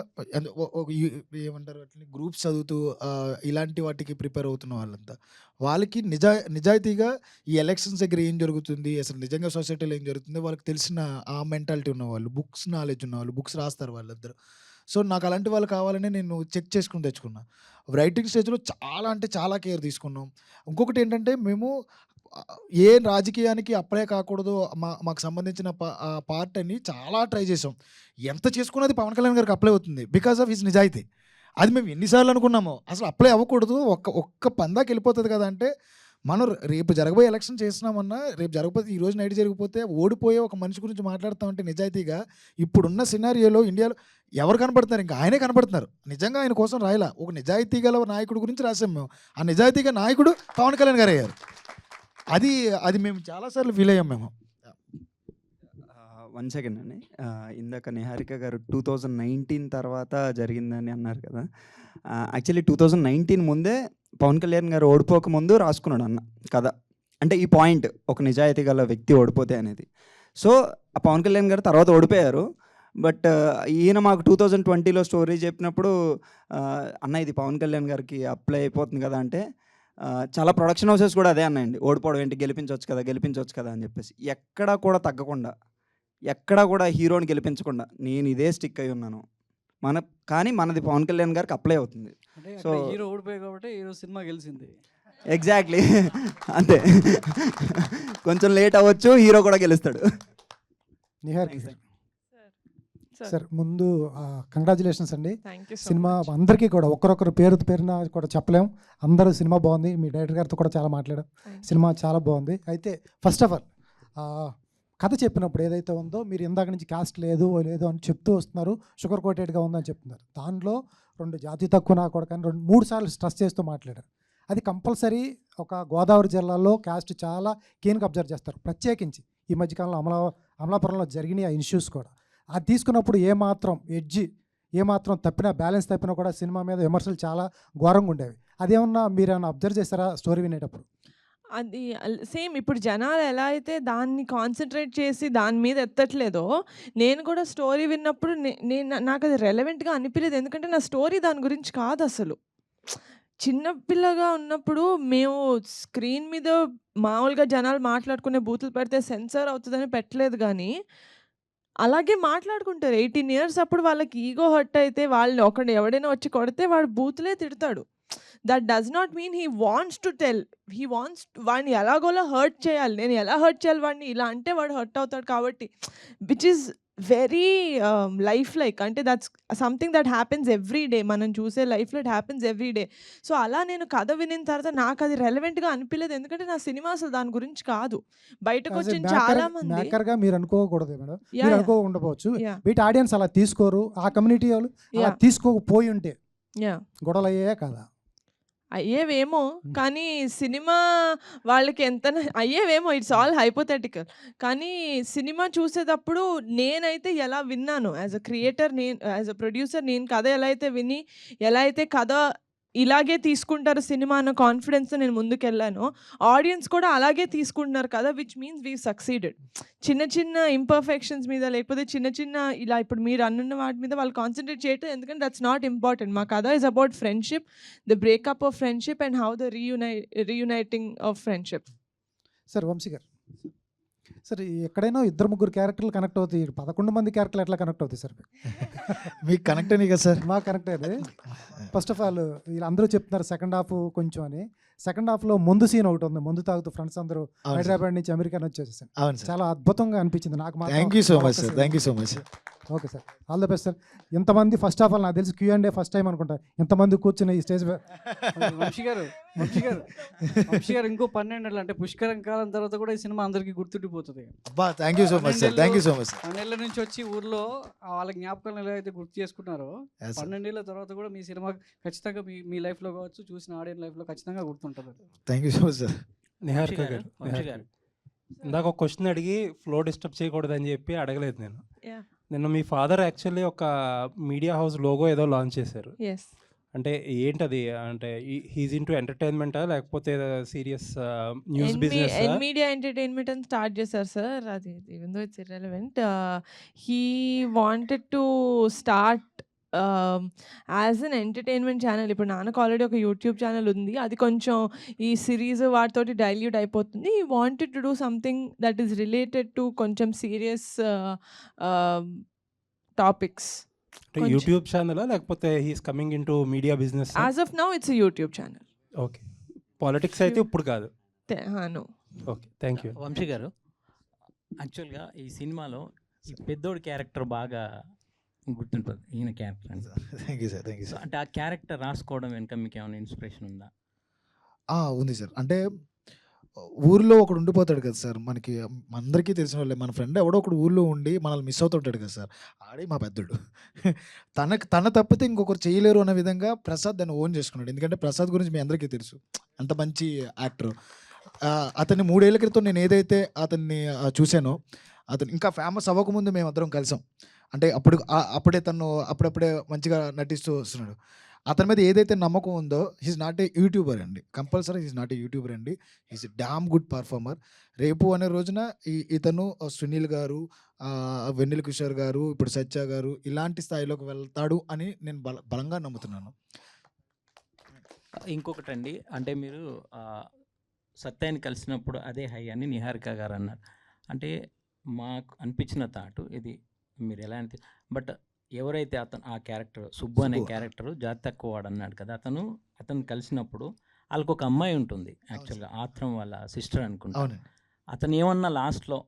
ఏమంటారు అట్లా గ్రూప్స్ చదువుతూ ఇలాంటి వాటికి ప్రిపేర్ అవుతున్న వాళ్ళంతా. వాళ్ళకి నిజాయితీగా ఈ ఎలక్షన్స్ దగ్గర ఏం జరుగుతుంది, అసలు నిజంగా సొసైటీలో ఏం జరుగుతుంది వాళ్ళకి తెలిసిన ఆ మెంటాలిటీ ఉన్నవాళ్ళు, బుక్స్ నాలెడ్జ్ ఉన్నవాళ్ళు, బుక్స్ రాస్తారు వాళ్ళందరూ. సో నాకు అలాంటి వాళ్ళు కావాలని నేను చెక్ చేసుకుని తెచ్చుకున్నా. రైటింగ్ స్టేజ్లో చాలా అంటే చాలా కేర్ తీసుకున్నాం. ఇంకొకటి ఏంటంటే మేము ఏ రాజకీయానికి అప్లై కాకూడదు మాకు సంబంధించిన పార్ట్ అని చాలా ట్రై చేసాం. ఎంత చేసుకున్నది పవన్ కళ్యాణ్ గారికి అప్లై అవుతుంది బికాస్ ఆఫ్ హిస్ నిజాయితీ. అది మేము ఎన్నిసార్లు అనుకున్నామో అసలు అప్లై అవ్వకూడదు, ఒక్క పందాకి వెళ్ళిపోతుంది కదా అంటే, మనం రేపు జరగబోయే ఎలక్షన్ చేసినామన్నా రేపు జరగకపోతే ఈరోజు నైట్ జరిగిపోతే ఓడిపోయే ఒక మనిషి గురించి మాట్లాడుతామంటే నిజాయితీగా ఇప్పుడున్న సినారియోలో ఇండియాలో ఎవరు కనపడుతున్నారు? ఇంకా ఆయనే కనపడుతున్నారు. నిజంగా ఆయన కోసం రాయలా, ఒక నిజాయితీ గల నాయకుడు గురించి రాసాం మేము. ఆ నిజాయితీగా నాయకుడు పవన్ కళ్యాణ్ గారు అయ్యారు. అది మేము చాలాసార్లు ఫీల్ అయ్యాం మేము. 1 సెకండ్ అండి. ఇందాక నిహారిక గారు 2019 తర్వాత జరిగిందని అన్నారు కదా. యాక్చువల్లీ 2019 ముందే పవన్ కళ్యాణ్ గారు ఓడిపోక ముందు రాసుకున్నాడు అన్న కథ. అంటే ఈ పాయింట్, ఒక నిజాయితీ గల వ్యక్తి ఓడిపోతే అనేది. సో ఆ పవన్ కళ్యాణ్ గారు తర్వాత ఓడిపోయారు. బట్ ఈయన మాకు 2020లో స్టోరీ చెప్పినప్పుడు అన్న ఇది పవన్ కళ్యాణ్ గారికి అప్లై అయిపోతుంది కదా అంటే, చాలా ప్రొడక్షన్ హౌసెస్ కూడా అదే అన్నాయండి, ఓడిపోవడం ఏంటి, గెలిపించవచ్చు కదా అని చెప్పేసి. ఎక్కడా కూడా తగ్గకుండా, ఎక్కడా కూడా హీరోని గెలిపించకుండా నేను ఇదే స్టిక్ అయి ఉన్నాను. కానీ మనది పవన్ కళ్యాణ్ గారికి అప్లై అవుతుంది. సో హీరో ఓడిపోయి కాబట్టి హీరో సినిమా గెలిచింది. ఎగ్జాక్ట్లీ అంతే. కొంచెం లేట్ అవ్వచ్చు, హీరో కూడా గెలుస్తాడు. నిహారిక సార్. సార్ ముందు కంగ్రాచులేషన్స్ అండి. థ్యాంక్ యూ సో సినిమా మచ్. అందరికీ కూడా ఒక్కరొకరు పేరున కూడా చెప్పలేం. అందరూ సినిమా బాగుంది, మీ డైరెక్టర్ గారితో కూడా చాలా మాట్లాడాం. సినిమా చాలా బాగుంది. అయితే ఫస్ట్ ఆఫ్ ఆల్ కథ చెప్పినప్పుడు ఏదైతే ఉందో, మీరు ఇందాక నుంచి కాస్ట్ లేదు అని చెప్తూ వస్తున్నారు, షుగర్ కోటెడ్గా ఉందని చెప్తున్నారు. దానిలో 2 జాతి తక్కువ నా కూడా కానీ 3 సార్లు స్ట్రెస్ చేస్తూ మాట్లాడారు. అది కంపల్సరీ ఒక గోదావరి జిల్లాలో క్యాస్ట్ చాలా కీన్గా అబ్జర్వ్ చేస్తారు. ప్రత్యేకించి ఈ మధ్యకాలంలో అమలాపురంలో జరిగిన ఆ ఇష్యూస్ కూడా అది తీసుకున్నప్పుడు ఏమాత్రం తప్పినా, బ్యాలెన్స్ తప్పినా కూడా సినిమా మీద విమర్శలు చాలా ఘోరంగా ఉండేవి. అదేమన్నా మీరేమన్నా అబ్జర్వ్ చేస్తారా స్టోరీ వినేటప్పుడు? అది సేమ్ ఇప్పుడు జనాలు ఎలా అయితే దాన్ని కాన్సన్ట్రేట్ చేసి దాని మీద ఎత్తట్లేదో, నేను కూడా స్టోరీ విన్నప్పుడు నాకు అది రెలవెంట్గా అనిపించలేదు. ఎందుకంటే నా స్టోరీ దాని గురించి కాదు అసలు. చిన్నపిల్లగా ఉన్నప్పుడు మేము స్క్రీన్ మీద మామూలుగా జనాలు మాట్లాడుకునే బూతులు పెడితే సెన్సార్ అవుతుందని పెట్టలేదు, కానీ అలాగే మాట్లాడుకుంటారు. 18 years అప్పుడు వాళ్ళకి ఈగో హర్ట్ అయితే వాళ్ళు ఎవడైనా వచ్చి కొడితే వాడు బూతులే తిడతాడు. That does not mean he wants to tell. వాడిని ఎలాగోలా హర్ట్ చేయాలి. నేను ఎలా హర్ట్ చేయాలి వాడిని, ఇలా అంటే వాడు హర్ట్ అవుతాడు. కాబట్టి which is very life like, అంటే that's something that happens every day. మనం చూసే లైఫ్లో it happens every day. So అలా నేను కథ వినిన తర్వాత నాకు అది రెలవెంట్గా అనిపించలేదు. ఎందుకంటే నా సినిమా అసలు దాని గురించి కాదు. బయటకు వచ్చిన చాలా మంది మేకర్గా మీరు అనుకోకూడదు మేడం, మీరు అనుకోకుండవచ్చు. వీటి ఆడియన్స్ అలా తీసుకోరు, ఆ కమ్యూనిటీ వాళ్ళు అలా తీసుకోకపోయి ఉంటే గొడవలు అయ్యాయా కదా? అయ్యేవేమో, కానీ సినిమా వాళ్ళకి ఎంత అయ్యేవేమో, ఇట్స్ ఆల్ హైపోథెటికల్. కానీ సినిమా చూసేటప్పుడు నేనైతే ఎలా విన్నాను as a creator, as a producer, నేను కథ ఎలా అయితే కథ ఇలాగే తీసుకుంటారు సినిమా అన్న కాన్ఫిడెన్స్తో నేను ముందుకెళ్ళాను. ఆడియన్స్ కూడా అలాగే తీసుకుంటున్నారు కదా, విచ్ మీన్స్ వీ సక్సీడెడ్. చిన్న ఇంపర్ఫెక్షన్స్ మీద, లేకపోతే చిన్న ఇలా ఇప్పుడు మీరు అన్నున్న వాటి మీద వాళ్ళు కాన్సన్ట్రేట్ చేయటం, ఎందుకంటే దట్స్ నాట్ ఇంపార్టెంట్. మా కథ is about friendship, the breakup of friendship and how the reuniting of friendship. Sir Vamsi garu, sir ఎక్కడైనా 2-3 క్యారెక్టర్లు కనెక్ట్ అవుతాయి, 11 మంది క్యారెక్టర్లు ఎట్లా కనెక్ట్ అవుతాయి సార్? మీకు కనెక్ట్ అయినాయి కదా సార్? మాకు కనెక్ట్ అయ్యేది. ఫస్ట్ ఆఫ్ ఆల్ వీళ్ళందరూ చెప్తున్నారు సెకండ్ హాఫ్ కొంచెం అని. సెకండ్ హాఫ్లో ముందు సీన్ ఒకటి ఉంది, ముందు తాగుతూ ఫ్రెండ్స్ అందరూ హైదరాబాద్ నుంచి అమెరికా వచ్చేసారు. అవును సార్, చాలా అద్భుతంగా అనిపించింది నాకు. Thank you so much sir, thank you so much. Okay sir, all the best sir. ఇంతమంది ఫస్ట్ ఆఫ్ ఆల్ నాకు తెలిసి Q&A ఫస్ట్ టైం అనుకుంటా ఇంతమంది కూర్చుని ఈ స్టేజ్. వంశీ గారు ఇంకో 12 ఏళ్ళు అంటే పుష్కరం కాలం తర్వాత కూడా ఈ సినిమా అందరికీ గుర్తుండిపోతుంది. అబ్బా thank you so much sir, thank you so much sir. 12 ఏళ్ళ నుంచి వచ్చి ఊర్లో వాళ్ళ జ్ఞాపకాలను ఎలా అయితే గుర్తు చేసుకుంటారో, 12 ఏళ్ళ తర్వాత కూడా మీ సినిమా ఖచ్చితంగా మీ లైఫ్లో కావచ్చు, చూసిన ఆడియన్స్ లైఫ్లో ఖచ్చితంగా గుర్తుంటుంది. Thank you so much sir. Niharika గారు, ఇందాక ఒక క్వశ్చన్ అడిగి ఫ్లో డిస్టర్బ్ చేయకూడదని చెప్పి అడగలేదు నేను. నిన్న మీ ఫాదర్ యాక్చువల్లీ ఒక మీడియా హౌస్ లోగో ఏదో లాంచ్ చేశారు. అంటే ఏంటది? అంటే హీజ్ ఇంటూ ఎంటర్టైన్మెంటా లేకపోతే serious news business? Media entertainment అని స్టార్ట్ చేశారు సార్. అది even though it's irrelevant, he wanted to start as an entertainment channel. ఇప్పుడు నాన్నకు ఆల్రెడీ ఒక యూట్యూబ్ ఛానల్ ఉంది, అది కొంచెం ఈ సిరీస్ వాటితోటి డైల్యూట్ అయిపోతుంది. He wanted to do something that is related to కొంచెం సీరియస్ టాపిక్స్. కొంచెం. యూట్యూబ్ ఛానలా లేకపోతే he's coming in to media business? As of now it's YouTube channel. Okay, politics అయితే ఇప్పుడు కాదు. No. Okay, thank you. Vamsi garu, యాక్చువల్గా ఈ సినిమాలో ఈ పెద్దోడి క్యారెక్టర్ బాగా గుర్తుంటుంది, ఈయన క్యారెక్టర్ అంటే. Thank you sir, thank you sir. అంటే ఆ క్యారెక్టర్ రాసుకోవడం వెనుక మీకు ఏమైనా ఇన్స్పిరేషన్ ఉందా? ఉంది సార్. అంటే ఊర్లో ఒకడు ఉండిపోతాడు కదా సార్, మనకి అందరికీ తెలిసిన వాళ్ళే. మన ఫ్రెండ్ ఎవడో ఒకడు ఊర్లో ఉండి మనల్ని మిస్ అవుతుంటాడు కదా సార్, ఆడే మా పెద్దోడు. తన తప్పితే ఇంకొకరు చేయలేరు అన్న విధంగా ప్రసాద్ దాన్ని ఓన్ చేసుకున్నాడు. ఎందుకంటే ప్రసాద్ గురించి మీ అందరికీ తెలుసు, అంత మంచి యాక్టర్. అతన్ని 3 ఏళ్ల క్రితం నేను ఏదైతే అతన్ని చూశానో, అతను ఇంకా ఫేమస్ అవ్వకముందు మేము అందరం కలిసాం. అంటే అప్పుడే తను అప్పుడప్పుడే మంచిగా నటిస్తూ వస్తున్నాడు. అతని మీద ఏదైతే నమ్మకం ఉందో, హీస్ నాట్ ఏ యూట్యూబర్ అండి, compulsory he's not a YouTuber అండి, హీస్ డామ్ గుడ్ పర్ఫార్మర్. రేపు అనే రోజున ఇతను సునీల్ గారు, వెన్నెల కిషోర్ గారు, ఇప్పుడు సత్య గారు ఇలాంటి స్థాయిలోకి వెళ్తాడు అని నేను బలంగా నమ్ముతున్నాను. ఇంకొకటండి, అంటే మీరు సత్యాన్ని కలిసినప్పుడు అదే హై అని నిహారిక గారు అన్నారు. అంటే మాకు అనిపించిన థాటు ఇది, మీరు ఎలా అనిపి బట్ ఎవరైతే ఆ క్యారెక్టర్ సుబ్బు అనే క్యారెక్టర్ జాతి తక్కువ వాడు అన్నాడు కదా, అతను కలిసినప్పుడు వాళ్ళకు ఒక అమ్మాయి ఉంటుంది యాక్చువల్గా, ఆత్రం వాళ్ళ సిస్టర్ అనుకుంటా. అతను ఏమన్నా లాస్ట్లో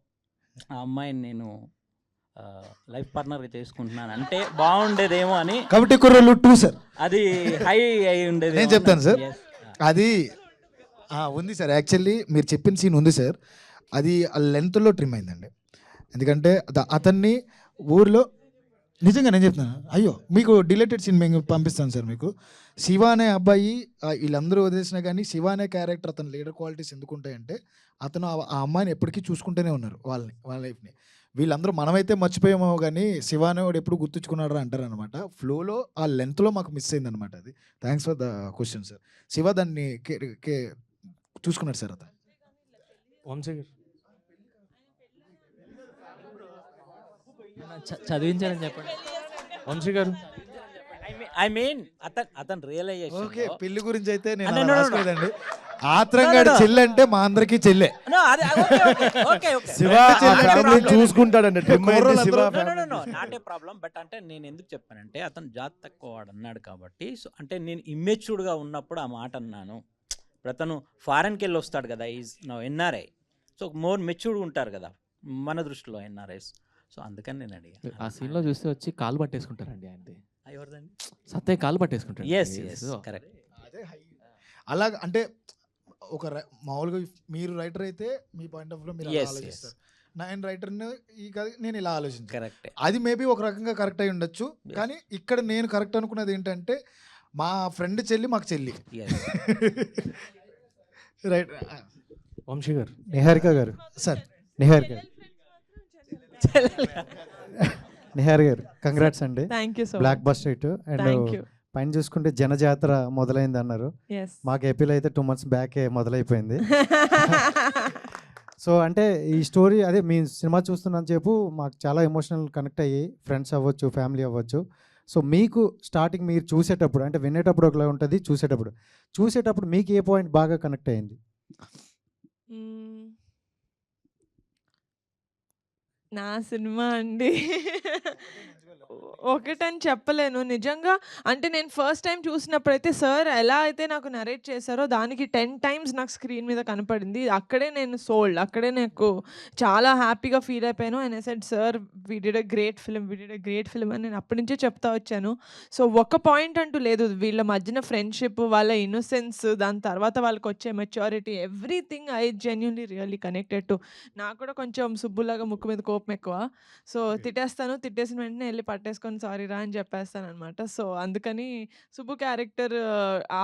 ఆ అమ్మాయిని నేను లైఫ్ పార్ట్నర్గా చేసుకుంటున్నాను అంటే బాగుండేదేమో అని. కాబట్టి కుర్రోళ్ళు 2 సార్, అది హై అయి ఉండేది. నేను చెప్తాను సార్, అది ఉంది సార్. యాక్చువల్లీ మీరు చెప్పిన సీన్ ఉంది సార్, అది ఆ లెంత్లో ట్రిమ్ అయిందండి. ఎందుకంటే అతన్ని ఊర్లో నిజంగా నేను చెప్తున్నాను, అయ్యో మీకు డిలేటెడ్ సీన్ మేము పంపిస్తాను సార్ మీకు. శివ అనే అబ్బాయి వీళ్ళందరూ వదిలేసినా కానీ శివ అనే క్యారెక్టర్, అతని లీడర్ క్వాలిటీస్ ఎందుకు ఉంటాయంటే అతను ఆ అమ్మాయిని ఎప్పటికీ చూసుకుంటూనే ఉన్నారు, వాళ్ళ లైఫ్ని. వీళ్ళందరూ మనమైతే మర్చిపోయామో కానీ శివ అనేవాడు ఎప్పుడు గుర్తుంచుకున్నాడు అంటారు అనమాట. ఫ్లోలో ఆ లెంత్లో మాకు మిస్ అయింది అనమాట. అది thanks for the question sir. Shiva దాన్ని చూసుకున్నాడు సార్ అతను. వంశీ గారు చదివించారని చెప్పండి. వంశీ గారు ఐ మీన్ అతను రియలైజేషన్. ఓకే, పెళ్లి గురించి అయితే నేను రాసుకోలేదండి. ఆత్రంగా చెల్లి మా అందరికీ చెల్లె. చూసుకుంటాడండి, నాట్ ఏ ప్రాబ్లం. బట్ అంటే నేను ఎందుకు చెప్పానంటే అతను జాతి తక్కువ వాడు అన్నాడు కాబట్టి, సో అంటే నేను ఇమ్మెచ్యూర్డ్గా ఉన్నప్పుడు ఆ మాట అన్నాను. ఇప్పుడు అతను ఫారెన్కి వెళ్ళి వస్తాడు కదా, is now NRI, so more మెచ్యూర్డ్గా ఉంటారు కదా మన దృష్టిలో ఎన్ఆర్ఐస్. సో అందుకని నేను అడిగాను. ఆ సీన్లో చూస్తే వచ్చి కాలు పట్టేసుకుంటారండి ఆయనది. ఎవరిదండి? సత్య కాలు పట్టేసుకుంటారు. Yes correct. అలా అంటే ఒక మామూలుగా మీరు రైటర్ అయితే మీ పాయింట్ ఆఫ్ వ్యూలో మీరు ఆలోచిస్తారు, నేను రైటర్ని ఈ కథ నేను ఇలా ఆలోచించాను. కరెక్ట్. అది మేబీ ఒక రకంగా కరెక్ట్ అయి ఉండొచ్చు, కానీ ఇక్కడ నేను కరెక్ట్ అనుకున్నది ఏంటంటే మా ఫ్రెండ్ చెల్లి మాకు చెల్లి. రైట్. వంశీ గారు, నిహారిక గారు సార్, నిహారిక గారు కంగ్రాట్స్ అండి. Thank you so block buster hit. And పైన చూసుకుంటే జనజాతర మొదలైంది అన్నారు. మాకు ఏపీలో అయితే 2 months బ్యాకే మొదలైపోయింది. సో అంటే ఈ స్టోరీ అదే మీ సినిమా చూస్తున్నాను చెప్పు మాకు చాలా ఎమోషనల్ కనెక్ట్ అయ్యి, ఫ్రెండ్స్ అవ్వచ్చు, ఫ్యామిలీ అవ్వచ్చు. సో మీకు స్టార్టింగ్ మీరు చూసేటప్పుడు అంటే వినేటప్పుడు ఒకలా ఉంటుంది, చూసేటప్పుడు మీకు ఏ పాయింట్ బాగా కనెక్ట్ అయ్యింది? నా సినిమా అండి ఒకటని చెప్పలేను నిజంగా. అంటే నేను ఫస్ట్ టైం చూసినప్పుడైతే సార్ ఎలా అయితే నాకు నరేట్ చేశారో దానికి 10 times నాకు స్క్రీన్ మీద కనపడింది. అక్కడే నేను సోల్డ్, అక్కడే నాకు చాలా హ్యాపీగా ఫీల్ అయిపోయాను. And I said sir we did a great film అని నేను అప్పటి నుంచే చెప్తా వచ్చాను. సో ఒక పాయింట్ అంటూ లేదు, వీళ్ళ మధ్యన ఫ్రెండ్షిప్, వాళ్ళ ఇన్నోసెన్స్, దాని తర్వాత వాళ్ళకి వచ్చే maturity, everything I genuinely really connected to. నాకు కూడా కొంచెం సుబ్బులాగా ముక్కు మీద కోపం ఎక్కువ. సో తిట్టేసిన వెంటనే వెళ్ళి పట్టేసుకొని సారీ రా అని చెప్పేస్తాను అనమాట. సో అందుకని సుబ్బు క్యారెక్టర్